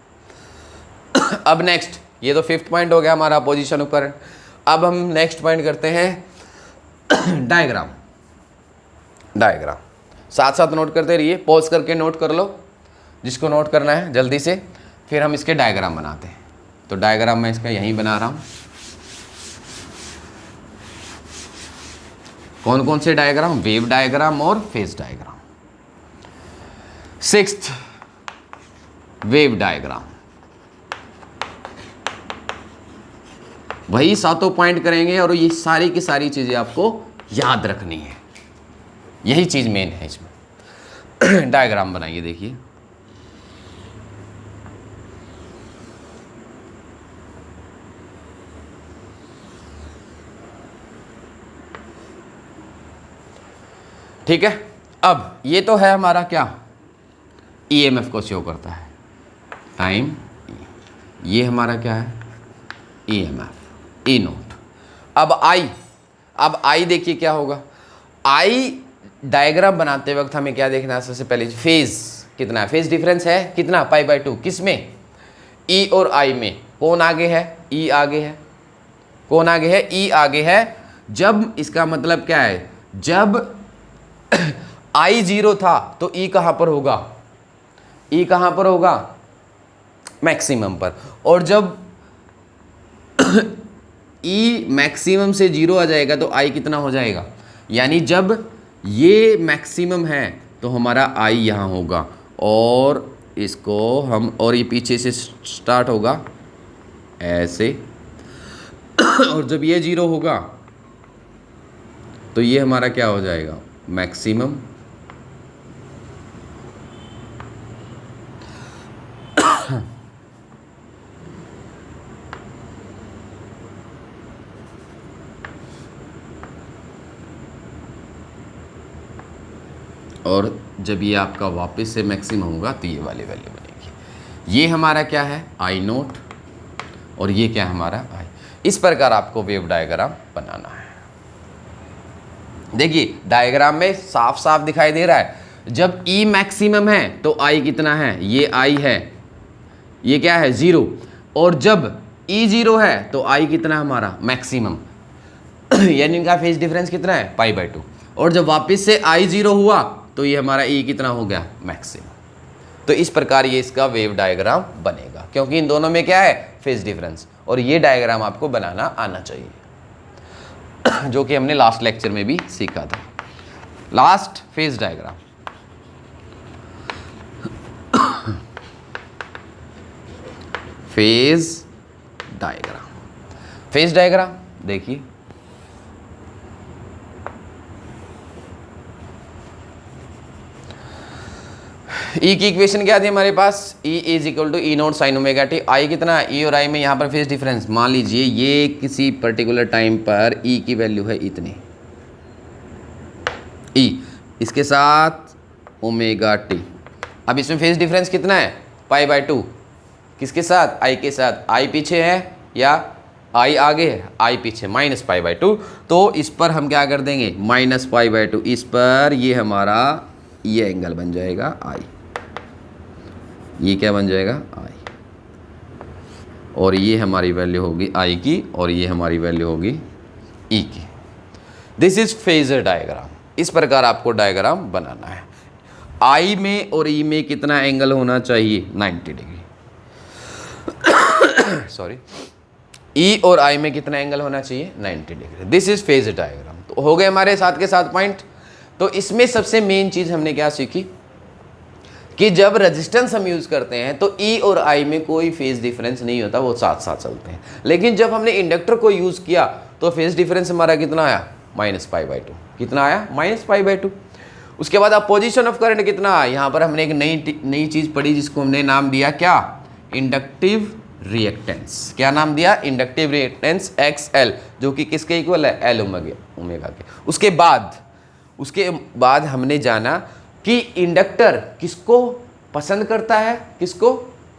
अब नेक्स्ट, ये तो 5th पॉइंट हो गया हमारा पोजीशन ऑफ करंट। अब हम नेक्स्ट पॉइंट करते हैं डायग्राम। डायग्राम साथ साथ नोट करते रहिए, पॉज करके नोट कर लो जिसको नोट करना है जल्दी से, फिर हम इसके डायग्राम बनाते हैं। तो डायग्राम मैं इसका यहीं बना रहा हूँ। कौन कौन से डायग्राम? वेव डायग्राम और phase diagram. 6th wave diagram, वही सातों पॉइंट करेंगे और ये सारी की सारी चीजें आपको याद रखनी है, यही चीज मेन है इसमें। डायग्राम बनाइए, देखिए ठीक है। अब ये तो है हमारा क्या, ईएमएफ को शो करता है, टाइम। ये हमारा क्या है, ईएमएफ, ई नोट। अब आई देखिए क्या होगा। आई डायग्राम बनाते वक्त हमें क्या देखना है, सबसे पहले फेज कितना है, फेज डिफरेंस है कितना, π/2। किस में, ई और आई में। कौन आगे है, ई आगे है। कौन आगे है, ई आगे है। जब इसका मतलब क्या है, जब आई 0 था तो ई कहां पर होगा, ई कहां पर होगा, मैक्सिमम पर। और जब ई मैक्सिमम से 0 आ जाएगा तो आई कितना हो जाएगा, यानी जब ये मैक्सिमम है तो हमारा आई यहाँ होगा, और इसको हम, और ये पीछे से स्टार्ट होगा ऐसे, और जब ये 0 होगा तो ये हमारा क्या हो जाएगा, मैक्सिमम। और जब ये आपका वापस से मैक्सिमम होगा तो ये वाली वैल्यू बनेगी। ये हमारा क्या है, आई नोट, और ये क्या है हमारा आई। इस प्रकार आपको वेव डायग्राम बनाना है। देखिए डायग्राम में साफ साफ दिखाई दे रहा है, जब ई मैक्सिमम है तो आई कितना है, ये आई है, ये क्या है 0। और जब ई 0 है तो आई कितना हमारा, मैक्सिमम। यानी इनका फेज डिफरेंस कितना है, π/2। और जब वापस से आई 0 हुआ तो ये हमारा ई कितना हो गया, मैक्सिमम। तो इस प्रकार ये इसका वेव डायग्राम बनेगा, क्योंकि इन दोनों में क्या है, फेज डिफरेंस। और ये डायग्राम आपको बनाना आना चाहिए, जो कि हमने लास्ट लेक्चर में भी सीखा था। Last phase diagram, phase diagram. Phase diagram देखिए, ई की इक्वेशन क्या थी हमारे पास, E is equal to E naught sine omega t. I कितना है, ई और आई में यहाँ पर फेज डिफरेंस, मान लीजिए ये किसी पर्टिकुलर टाइम पर ई की वैल्यू है इतनी, ई इसके साथ ओमेगा टी। अब इसमें फेज डिफरेंस कितना है, π/2। किसके साथ, आई के साथ। आई पीछे है या आई आगे है, आई पीछे, -π/2। तो इस पर हम क्या कर देंगे, -π/2। इस पर ये हमारा ये एंगल बन जाएगा आई, ये क्या बन जाएगा, आई। और ये हमारी वैल्यू होगी आई की, और ये हमारी वैल्यू होगी ई की। This is phasor diagram. इस प्रकार आपको डायग्राम बनाना है। आई में और ई में कितना एंगल होना चाहिए, 90 डिग्री। सॉरी, ई और आई में कितना एंगल होना चाहिए, 90 degree. This is phasor diagram. तो हो गए हमारे साथ के साथ पॉइंट। तो इसमें सबसे मेन चीज हमने क्या सीखी कि जब रेजिस्टेंस हम यूज करते हैं तो ई और आई में कोई फेज डिफरेंस नहीं होता, वो साथ साथ चलते हैं। लेकिन जब हमने इंडक्टर को यूज किया तो फेज डिफरेंस हमारा कितना आया, -π/2। कितना आया, -π/2। उसके बाद अब पोजीशन ऑफ करंट कितना आया, यहाँ पर हमने एक नई चीज पढ़ी जिसको हमने नाम दिया क्या, इंडक्टिव रिएक्टेंस। क्या नाम दिया, इंडक्टिव रिएक्टेंस XL, जो कि किसके इक्वल है, L ओमेगा के। उसके बाद हमने जाना कि इंडक्टर किसको पसंद करता है, किसको,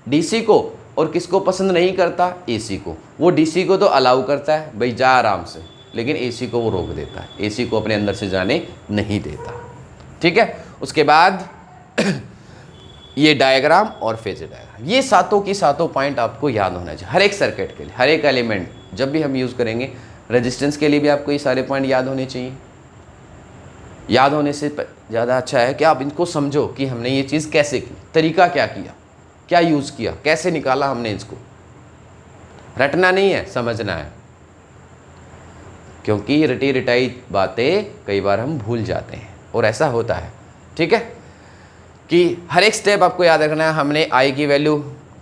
डीसी को, और किसको पसंद नहीं करता, एसी को। वो डीसी को तो अलाउ करता है, भाई जा आराम से, लेकिन एसी को वो रोक देता है, एसी को अपने अंदर से जाने नहीं देता। ठीक है। उसके बाद ये डायग्राम और फेजर डायग्राम, ये सातों की सातों पॉइंट आपको याद होना चाहिए हर एक सर्किट के लिए, हर एक एलिमेंट जब भी हम यूज़ करेंगे। रेजिस्टेंस के लिए भी आपको ये सारे पॉइंट याद होने चाहिए। याद होने से ज़्यादा अच्छा है कि आप इनको समझो कि हमने ये चीज़ कैसे की, तरीका क्या किया, क्या यूज़ किया, कैसे निकाला हमने इसको। रटना नहीं है, समझना है, क्योंकि रटी रटाई बातें कई बार हम भूल जाते हैं और ऐसा होता है। ठीक है, कि हर एक स्टेप आपको याद रखना है। हमने आई की वैल्यू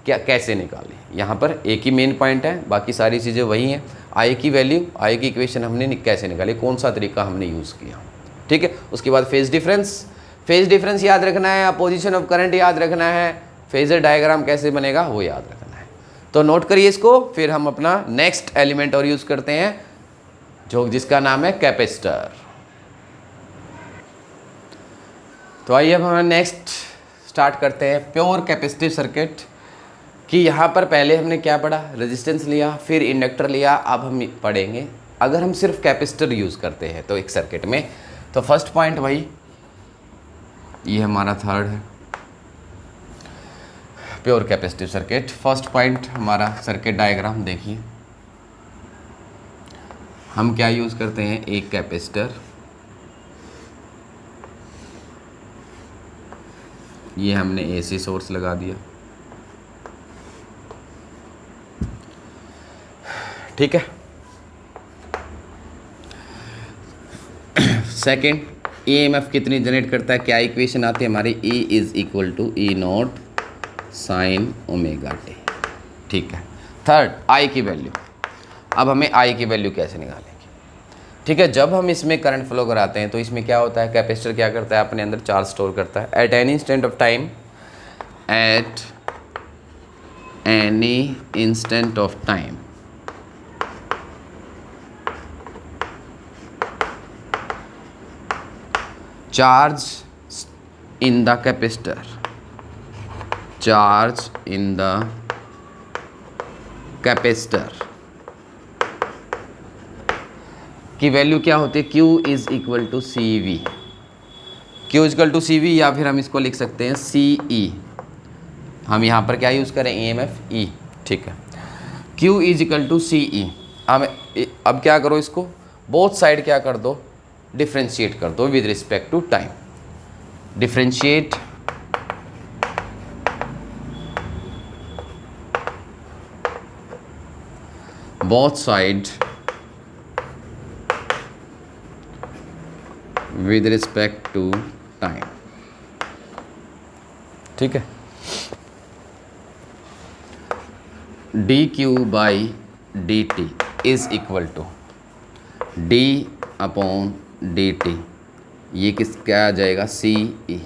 क्या कैसे निकाली, यहाँ पर एक ही मेन पॉइंट है, बाकी सारी चीज़ें वही हैं। आई की वैल्यू, आई की इक्वेशन हमने कैसे निकाली, कौन सा तरीका हमने यूज़ किया। ठीक है, उसके बाद फेज डिफरेंस, फेज डिफरेंस याद रखना है, अपोजिशन ऑफ करंट याद रखना है, फेजर डायग्राम कैसे बनेगा वो याद रखना है। तो नोट करिए इसको, फिर हम अपना नेक्स्ट एलिमेंट और यूज़ करते हैं जो जिसका नाम है कैपेसिटर। तो आइए अब हम नेक्स्ट स्टार्ट करते हैं प्योर कैपेसिटिव सर्किट। कि यहाँ पर पहले हमने क्या पढ़ा, रेजिस्टेंस लिया, फिर इंडक्टर लिया। अब हम पढ़ेंगे अगर हम सिर्फ कैपेसिटर यूज़ करते हैं तो एक सर्किट में। तो फर्स्ट पॉइंट वही, ये हमारा थर्ड है pure capacitive circuit. First point हमारा सर्किट डायग्राम देखिए, हम क्या यूज़ करते हैं, एक कैपेसिटर, ये हमने एसी सोर्स लगा दिया। ठीक है, सेकेंड ईएमएफ कितनी जनरेट करता है, क्या इक्वेशन आती है हमारी, E is equal to E naught sine omega T. ठीक है, थर्ड आई की वैल्यू। अब हमें आई की वैल्यू कैसे निकालेंगे। ठीक है, जब हम इसमें करंट फ्लो कराते हैं तो इसमें क्या होता है, कैपेसिटर क्या करता है, अपने अंदर चार्ज स्टोर करता है at any instant of time, at any instant of time. Charge in the capacitor, charge in the capacitor की वैल्यू क्या होती है, Q is equal to C V. Q is equal to C V, या फिर हम इसको लिख सकते हैं सी ई। हम यहाँ पर क्या यूज़ करें, EMF E। ठीक है, Q इज इक्वल टू सी ई। अब क्या करो, इसको बोथ साइड क्या कर दो, डिफ्रेंशिएट कर दो with respect to time. Differentiate both side with respect to time. ठीक है, D Q by D T is equal to D upon D T, ये किस क्या आ जाएगा, सी ई।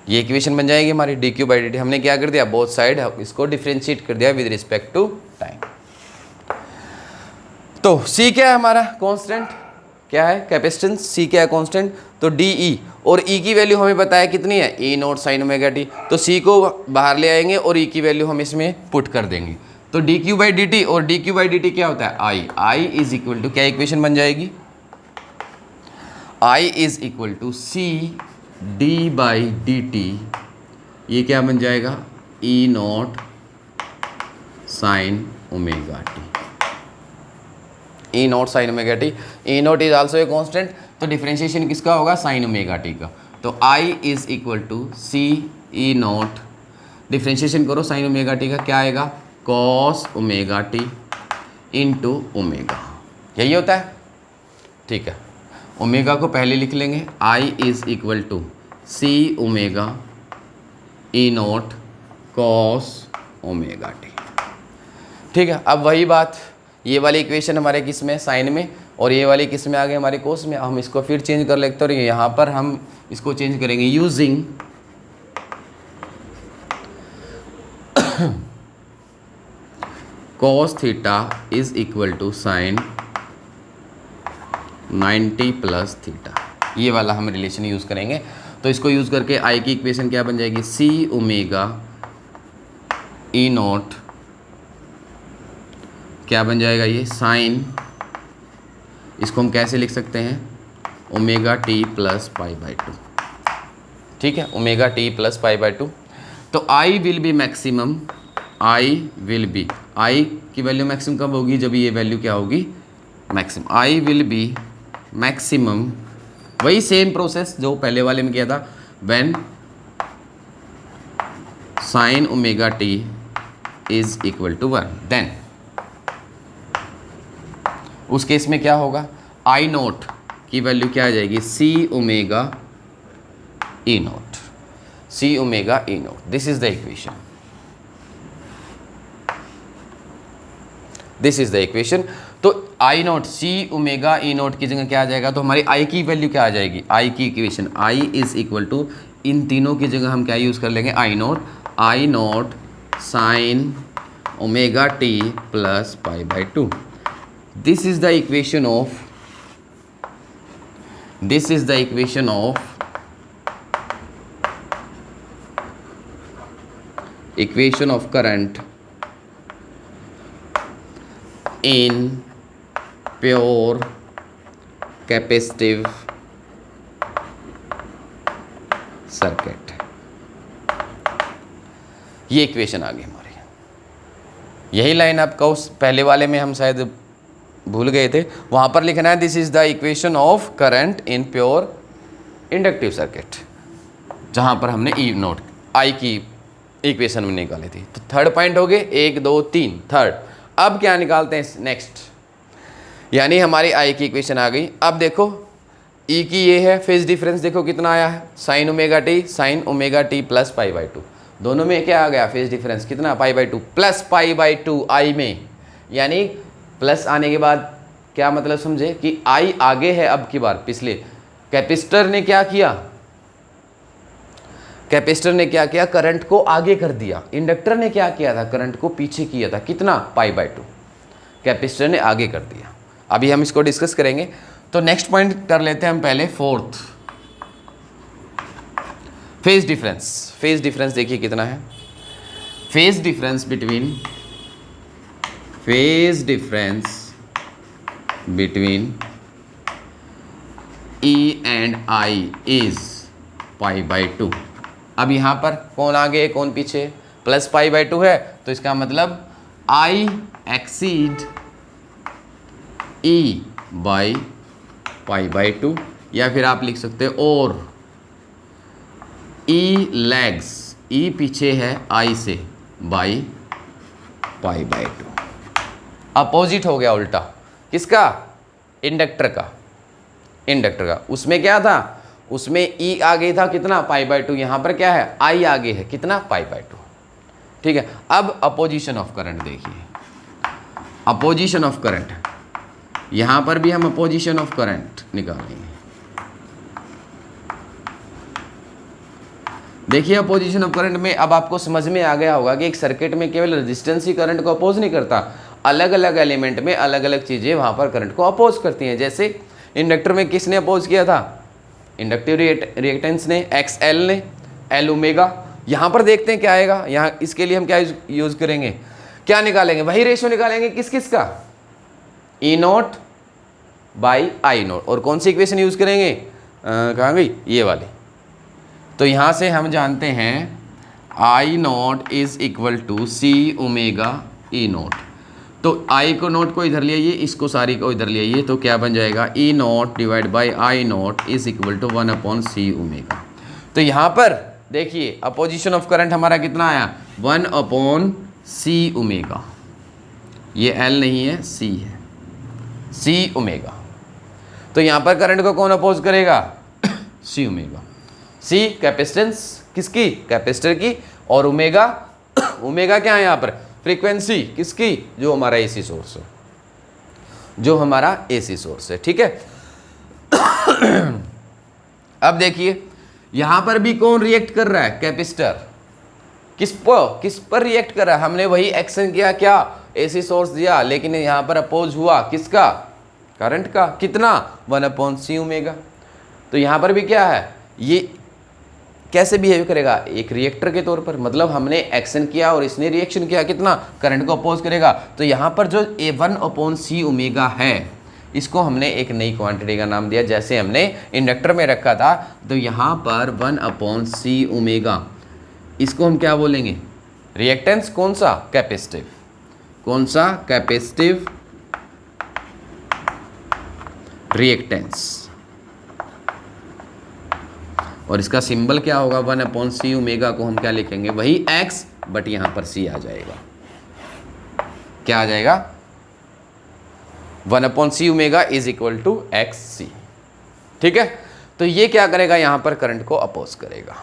ये इक्वेशन बन जाएगी हमारी D Q by D T. हमने क्या कर दिया, बोथ साइड इसको डिफ्रेंशिएट कर दिया विद रिस्पेक्ट टू टाइम। तो सी क्या है हमारा, कांस्टेंट क्या है, कैपेसिटेंस, सी क्या है, कांस्टेंट। तो डी ई, और ई की वैल्यू हमें पता है कितनी है, ई नॉट साइन ओमेगा टी। तो सी को बाहर ले आएंगे और ई की वैल्यू हम इसमें पुट कर देंगे। तो d Q by D t, और d Q by D t क्या होता है, I. I is equal to क्या इक्वेशन बन जाएगी, I is equal to C d by D T, ये क्या बन जाएगा, E naught sine omega t. E naught sine omega t, E naught is also a constant, तो डिफरेंशिएशन किसका होगा, साइन ओमेगा टी का। तो I is equal to C E not, differentiation करो साइन ओमेगा टी का, क्या आएगा, cos omega t into omega. यही होता है। ठीक है, ओमेगा को पहले लिख लेंगे, I is equal to C omega E naught cos omega T. ठीक है, अब वही बात, ये वाली इक्वेशन हमारे किस में, साइन में, और ये वाली किस में आ गई, हमारे कोस में। हम इसको फिर चेंज कर लेते हैं, यहाँ पर हम इसको चेंज करेंगे using cos theta is equal to sine 90 plus theta. ये वाला हम रिलेशन यूज़ करेंगे। तो इसको यूज़ करके आई की इक्वेशन क्या बन जाएगी, सी ओमेगा ई नॉट, क्या बन जाएगा ये, साइन, इसको हम कैसे लिख सकते हैं, omega T plus pi by 2। ठीक है, omega T plus pi by 2। तो I will be maximum, I will be, I की वैल्यू मैक्सिमम कब होगी, जब ये वैल्यू क्या होगी, maximum. I will be maximum, वही सेम प्रोसेस जो पहले वाले में किया था, when sine omega T is equal to 1, then उस केस में क्या होगा, आई नोट की वैल्यू क्या आ जाएगी, C omega E naught, C omega E naught. This is the equation, this is the equation. तो I naught C omega E naught की जगह क्या आ जाएगा, तो हमारी आई की वैल्यू क्या आ जाएगी, आई की equation, I is equal to, इन तीनों की जगह हम क्या यूज़ कर लेंगे, I naught sine omega T plus pi by 2। This is the equation of, this is the equation of, equation of current in pure capacitive circuit. ये इक्वेशन आ गई हमारी। यही लाइन आपका उस पहले वाले में हम शायद भूल गए थे, वहां पर लिखना है this is the equation of current in pure inductive circuit, जहां पर हमने ई नोट आई की इक्वेशन में निकाली थी। तो थर्ड पॉइंट हो गए, 1 2 3, थर्ड। अब क्या निकालते हैं नेक्स्ट, यानी हमारी आई की इक्वेशन आ गई। अब देखो ई की ये है, फेज डिफरेंस देखो कितना आया है, sign omega T plus pi by 2, दोनों में क्या आ गया फेज डिफरेंस कितना, पाई बाय 2 प्लस पाई बाय 2 आई में, यानी प्लस आने के बाद क्या मतलब समझे कि आई आगे है अब की बार पिछले। कैपेसिटर ने क्या किया, कैपेसिटर ने क्या किया, करंट को आगे कर दिया। इंडक्टर ने क्या किया था, करंट को पीछे किया था, कितना, पाई बाय 2। कैपेसिटर ने आगे कर दिया। अभी हम इसको डिस्कस करेंगे। तो नेक्स्ट पॉइंट कर लेते हैं हम पहले, fourth, phase difference. Phase difference देखिए कितना है, phase difference between, phase difference between E and I is pi by 2। अब यहाँ पर कौन आगे कौन पीछे, प्लस पाई बाय 2 है, तो इसका मतलब आई exceed E by pi by 2, या फिर आप लिख सकते हो और ई लैग्स, ई पीछे है आई से, बाई पाई बाय 2। अपोजिट हो गया उल्टा, किसका, इंडक्टर का, इंडक्टर का। उसमें क्या था, उसमें ई आगे था कितना, पाई बाय 2, यहाँ पर क्या है, आई आगे है कितना, पाई बाय 2। ठीक है। अब अपोजिशन ऑफ करंट देखिए, अपोजिशन ऑफ करंट, यहाँ पर भी हम अपोजिशन ऑफ करंट निकालेंगे। देखिए अपोजिशन ऑफ करंट में अब आपको समझ में आ गया होगा कि एक सर्किट में केवल रेजिस्टेंस ही करंट को अपोज नहीं करता, अलग अलग एलिमेंट में अलग अलग चीज़ें वहाँ पर करंट को अपोज करती हैं। जैसे इंडक्टर में किसने अपोज किया था, इंडक्टिव रिएक्टेंस ने, XL ने, L ओमेगा। यहाँ पर देखते हैं क्या आएगा, यहाँ इसके लिए हम क्या यूज़ करेंगे, क्या निकालेंगे, वही रेशियो निकालेंगे, किस किस का, ई नोट बाई आई नोट। और कौन सी इक्वेशन यूज़ करेंगे, कहाँ गई, ये वाली। तो यहाँ से हम जानते हैं I naught is equal to C omega E naught. तो आई को नोट को इधर ले आइए, इसको सारी को इधर ले आइए, तो क्या बन जाएगा, E naught divide by I naught is equal to 1/c omega. तो यहाँ पर देखिए अपोजिशन ऑफ करंट हमारा कितना आया, 1/c ओमेगा। ये L नहीं है, C है, C ओमेगा। तो यहाँ पर करंट को कौन अपोज करेगा, C ओमेगा। C कैपेसिटेंस किसकी, कैपेसिटर की, और ओमेगा, ओमेगा क्या है यहाँ पर, फ्रीक्वेंसी किसकी, जो हमारा AC सोर्स है, जो हमारा AC सोर्स है। ठीक है। अब देखिए यहां पर भी कौन रिएक्ट कर रहा है, कैपेसिटर। किस पर रिएक्ट कर रहा है, हमने वही एक्शन किया, क्या, AC सोर्स दिया, लेकिन यहां पर अपोज हुआ किसका, करंट का, कितना, 1/c ओमेगा। तो यहां पर भी क्या है, ये कैसे बिहेव करेगा, एक रिएक्टर के तौर पर, मतलब हमने एक्शन किया और इसने रिएक्शन किया, कितना, करंट को अपोज करेगा। तो यहाँ पर जो 1/c ओमेगा है, इसको हमने एक नई क्वांटिटी का नाम दिया, जैसे हमने इंडक्टर में रखा था। तो यहाँ पर 1/c ओमेगा, इसको हम क्या बोलेंगे? रिएक्टेंस। कौन सा? कैपेसिटिव। कौन सा? Capacitive reactance. और इसका सिंबल क्या होगा? 1/c ओमेगा को हम क्या लिखेंगे? वही x, बट यहां पर c आ जाएगा। क्या आ जाएगा? 1/c omega is equal to xc। ठीक है, तो ये क्या करेगा? यहां पर करंट को अपोज करेगा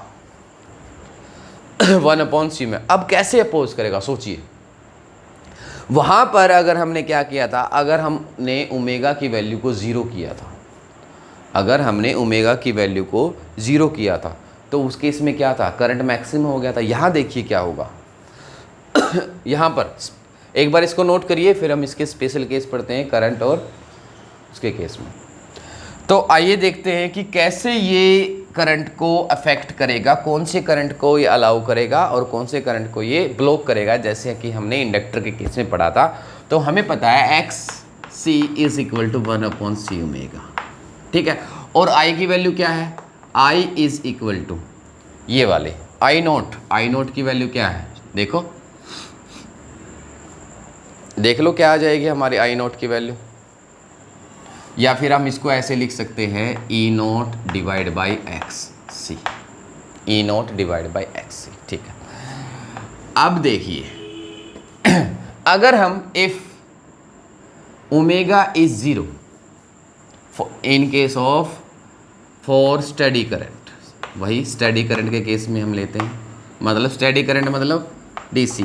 1/c में। अब कैसे अपोज करेगा? सोचिए, वहां पर अगर हमने क्या किया था, अगर हमने ओमेगा की वैल्यू को जीरो किया था, अगर हमने ओमेगा की वैल्यू को जीरो किया था, तो उस केस में क्या था? करंट मैक्सिमम हो गया था। यहां देखिए क्या होगा यहां पर एक बार इसको नोट करिए, फिर हम इसके स्पेशल केस पढ़ते हैं, करंट और उसके केस में। तो आइए देखते हैं कि कैसे ये करंट को अफेक्ट करेगा, कौन से करंट को ये अलाउ करेगा और कौन से करंट को ये ब्लॉक करेगा। जैसे कि हमने इंडक्टर के केस में पढ़ा था, तो हमें पता है XC is equal to 1/c omega. ठीक है, और I की वैल्यू क्या है? I इज इक्वल टू ये वाले I नोट की वैल्यू क्या है? देखो, देख लो क्या आ जाएगी हमारी I नोट की वैल्यू। या फिर हम इसको ऐसे लिख सकते हैं E naught divide by X C. E naught divide by X C. ठीक है, अब देखिए अगर हम if omega is 0 in case of for steady current, वही स्टेडी करंट के केस में हम लेते हैं, मतलब स्टेडी करंट मतलब DC,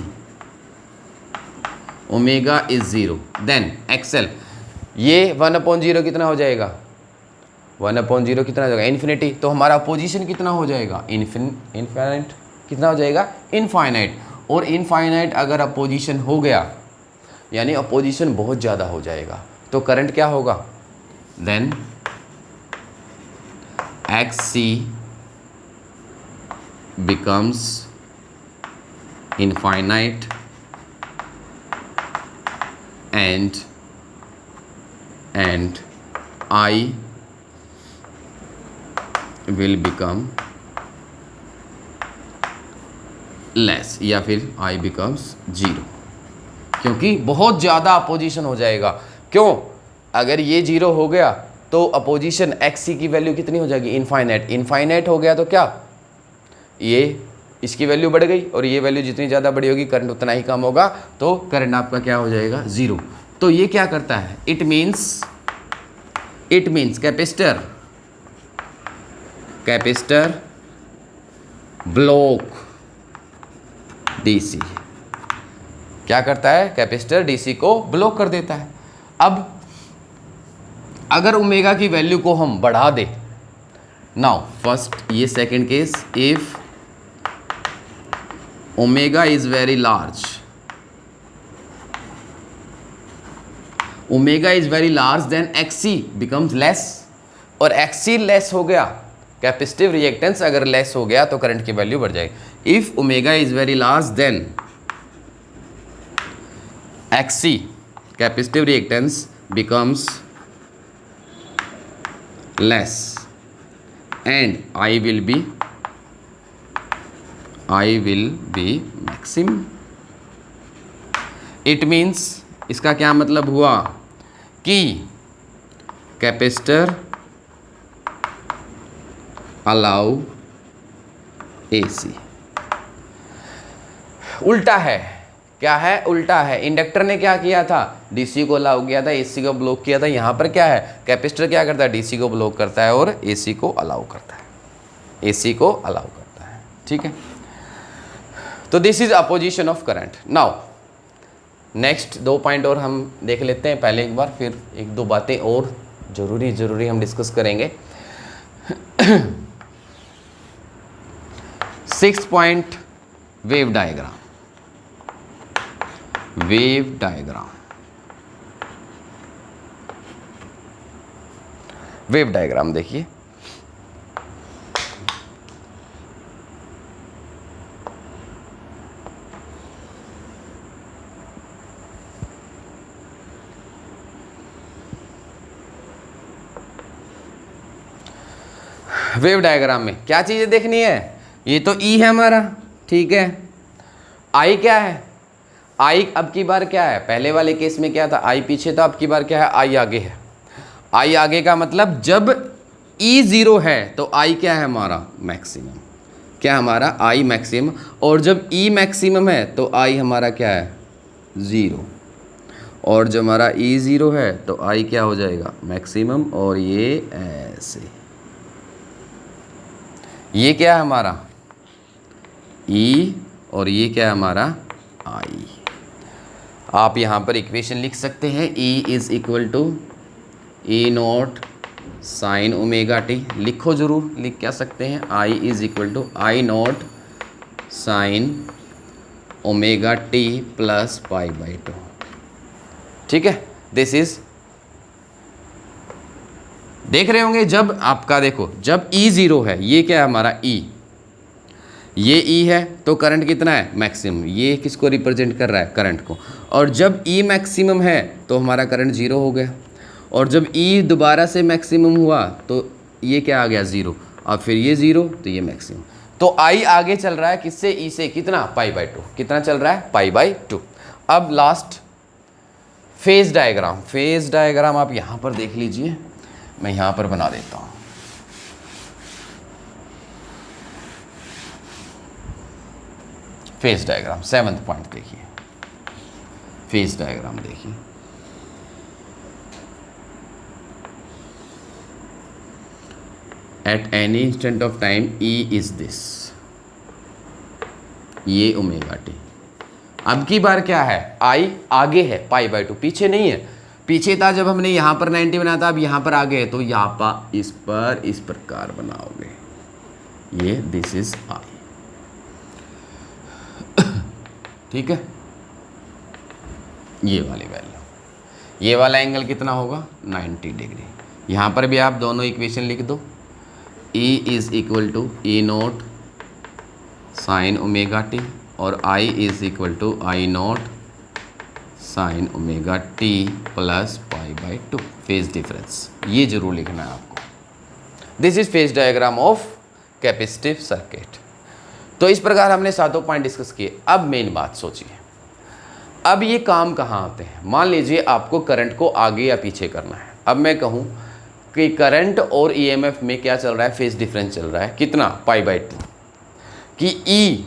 omega is 0, then XL, ये 1/0 कितना हो जाएगा? 1/0 कितना हो जाएगा? इन्फिनिटी। तो हमारा अपोजिशन कितना हो जाएगा? इनफाइनाइट। कितना हो जाएगा? इनफाइनाइट। और इनफाइनाइट अगर अपोजिशन हो गया, यानी अपोजिशन बहुत ज़्यादा हो जाएगा, तो करंट क्या होगा? Then XC becomes infinite and I will become less, या फिर I becomes 0, क्योंकि बहुत ज़्यादा अपोजिशन हो जाएगा। क्यों? अगर ये 0 हो गया तो अपोजिशन XC की वैल्यू कितनी हो जाएगी? इनफाइनाइट। इनफाइनाइट हो गया तो क्या? ये इसकी वैल्यू बढ़ गई, और ये वैल्यू जितनी ज़्यादा बड़ी होगी करंट उतना ही कम होगा, तो करंट आपका क्या हो जाएगा? 0। तो ये क्या करता है? It means capacitor block DC। क्या करता है? कैपेसिटर DC को ब्लॉक कर देता है। अब अगर ओमेगा की वैल्यू को हम बढ़ा दें, नाउ फर्स्ट ये second case, if omega is very large, then XC becomes less, और XC लेस हो गया, कैपेसिटिव रिएक्टेंस अगर लेस हो गया तो करंट की वैल्यू बढ़ जाएगी। If omega is very large then XC capacitive reactance becomes less and I will be maximum। it means इसका क्या मतलब हुआ कि कैपेसिटर अलाउ AC। उल्टा है। क्या है? उल्टा है। इंडक्टर ने क्या किया था? DC को अलाउ किया था, AC को ब्लॉक किया था। यहाँ पर क्या है? कैपेसिटर क्या करता है? DC को ब्लॉक करता है और AC को अलाउ करता है। ठीक है, तो this is opposition of current. Now next 2 point और हम देख लेते हैं पहले एक बार, फिर 1-2 बातें और जरूरी हम डिस्कस करेंगे। 6 point wave diagram. Wave diagram देखिए, वेव डायग्राम में क्या चीज़ें देखनी है, ये तो ई है हमारा, ठीक है। आई क्या है, आई अब की बार क्या है, पहले वाले केस में क्या था, आई पीछे था, अब की बार क्या है, आई आगे है। आई आगे का मतलब जब ई ज़ीरो है तो आई क्या है हमारा मैक्सिमम, क्या हमारा आई मैक्सिमम, और जब ई मैक्सिमम है तो आई हमारा क्या है ज़ीरो, और जब हमारा ई ज़ीरो है तो आई क्या हो जाएगा मैक्सिमम, और ये ऐसे, ये क्या है हमारा ई और ये क्या है हमारा आई। आप यहाँ पर इक्वेशन लिख सकते हैं, E is equal to E naught sine omega t, लिखो ज़रूर, लिख क्या सकते हैं, I is equal to I naught sine omega T plus pi by two, ठीक है। दिस इज, देख रहे होंगे जब आपका देखो जब ई ज़ीरो है, ये क्या है हमारा ई, ये ई है तो करंट कितना है मैक्सिमम, ये किसको रिप्रेजेंट कर रहा है करंट को, और जब ई मैक्सिमम है तो हमारा करंट ज़ीरो हो गया, और जब ई दोबारा से मैक्सिमम हुआ तो ये क्या आ गया ज़ीरो, और फिर ये ज़ीरो तो ये मैक्सिमम, तो आई आगे चल रहा है किससे, ई से, कितना पाई बाई टू, कितना चल रहा है पाई बाई टू। अब last phase diagram, phase diagram आप यहाँ पर देख लीजिए, मैं यहाँ पर बना देता हूँ। फेज डायग्राम 7th पॉइंट देखिए, फेज डायग्राम देखिए, eight any instant of time E is this, ये ओमेगा टी। अब की बार क्या है, आई आगे है पाई बाई टू, पीछे नहीं है, पीछे था जब हमने यहाँ पर 90 बनाया था, अब यहाँ पर आगे है तो यहाँ पर इस प्रकार बनाओगे, ये दिस इज आई, ठीक है। ये वाली वैल्यू, ये वाला एंगल कितना होगा 90 डिग्री। यहाँ पर भी आप दोनों इक्वेशन लिख दो, E is equal to E naught sine omega T और I is equal to I naught sine omega T plus pi by two, phase difference, ये जरूर लिखना है आपको। This is phase diagram of capacitive circuit. तो इस प्रकार हमने सातों पॉइंट डिस्कस किए। अब मेन बात सोचिए, अब ये काम कहाँ आते हैं। मान लीजिए आपको करंट को आगे या पीछे करना है। अब मैं कहूँ कि करंट और ईएमएफ में क्या चल रहा है, फेज डिफरेंस चल रहा है, कितना पाई बाई टू, कि ई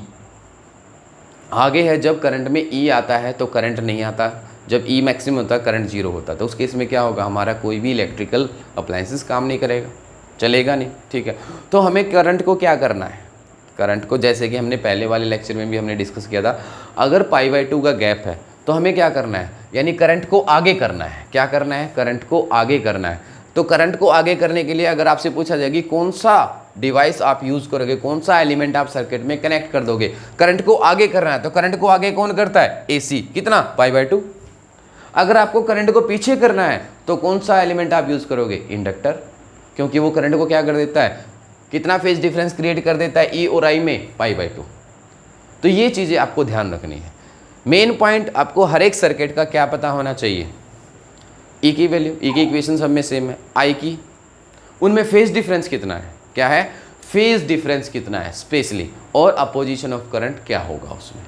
आगे है जब करंट में ई आता है तो करंट नहीं आता, जब ई मैक्सिमम होता है करंट जीरो होता है, तो उस केस में क्या होगा, हमारा कोई भी इलेक्ट्रिकल अप्लायंसेस काम नहीं करेगा, चलेगा नहीं, ठीक है। तो हमें करंट को क्या करना है, करंट को जैसे कि हमने पहले वाले लेक्चर में भी हमने डिस्कस किया था, अगर पाई बाई टू का गैप है तो हमें क्या करना है, यानी करंट को आगे करना है। क्या करना है, करंट को आगे करना है। तो करंट को आगे करने के लिए अगर आपसे पूछा जाए कि कौन सा डिवाइस आप यूज़ करोगे, कौन सा एलिमेंट आप सर्किट में कनेक्ट कर दोगे, करंट को आगे करना है, तो करंट को आगे कौन करता है, एसी, कितना पाई बाई टू। अगर आपको करंट को पीछे करना है तो कौन सा एलिमेंट आप यूज़ करोगे, इंडक्टर, क्योंकि वो करंट को क्या कर देता है, कितना फेज डिफरेंस क्रिएट कर देता है, ई और आई में पाई बाई टू। तो ये चीज़ें आपको ध्यान रखनी है। मेन पॉइंट आपको हर एक सर्किट का क्या पता होना चाहिए, ई की वैल्यू, ई की इक्वेशन सब में सेम है, आई की, उनमें फेज डिफरेंस कितना है, क्या है फेज डिफरेंस कितना है स्पेशली, और अपोजिशन ऑफ करंट क्या होगा उसमें।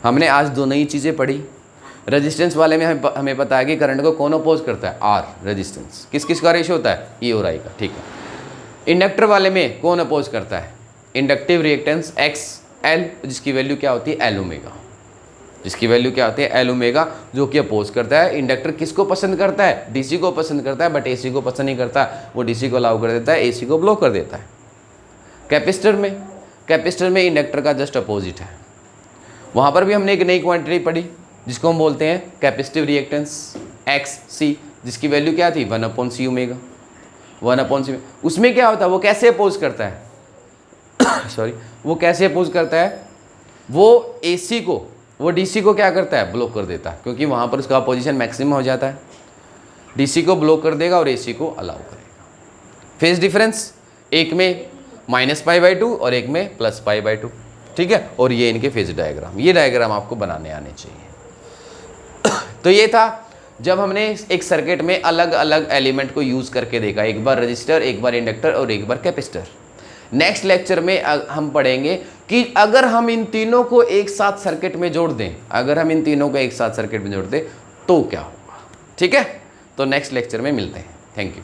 हमने आज दोनों ही चीज़ें पढ़ी। रेजिस्टेंस वाले में हमें पता है कि करंट को कौन अपोज करता है, आर रेजिस्टेंस, किस किस का रेशियो होता है, ई और आई का, ठीक है। इंडक्टर वाले में कौन अपोज करता है, इंडक्टिव रिएक्टेंस एक्स एल, जिसकी वैल्यू क्या होती है एल ओमेगा, जिसकी वैल्यू क्या होती है एल ओमेगा, जो कि अपोज करता है। इंडक्टर किसको पसंद करता है, डीसी को पसंद करता है, बट एसी को पसंद नहीं करता, वो डीसी को अलाउ कर देता है, एसी को ब्लॉक कर देता है। कैपेसिटर में इंडक्टर का जस्ट अपोजिट है। वहाँ पर भी हमने एक नई क्वांटिटी पढ़ी जिसको हम बोलते हैं कैपेसिटिव रिएक्टेंस एक्स सी, जिसकी वैल्यू क्या थी 1/c ओमेगा, 1/c। उसमें क्या होता है, वो कैसे अपोज करता है सॉरी, वो कैसे अपोज करता है, वो एसी को, वो डीसी को क्या करता है, ब्लॉक कर देता है, क्योंकि वहाँ पर उसका अपोजिशन मैक्सिमम हो जाता है। डीसी को ब्लॉक कर देगा और एसी को अलाउ करेगा। फेज डिफरेंस एक में -π/2 और एक में +π/2, ठीक है। और ये इनके फेज डायग्राम, ये डायग्राम आपको बनाने आने चाहिए। तो ये था जब हमने एक सर्किट में अलग अलग एलिमेंट को यूज़ करके देखा, एक बार रजिस्टर, एक बार इंडक्टर और एक बार कैपेसिटर। नेक्स्ट लेक्चर में हम पढ़ेंगे कि अगर हम इन तीनों को एक साथ सर्किट में जोड़ दें, अगर हम इन तीनों को एक साथ सर्किट में जोड़ दें तो क्या होगा। ठीक है, तो नेक्स्ट लेक्चर में मिलते हैं। Thank you.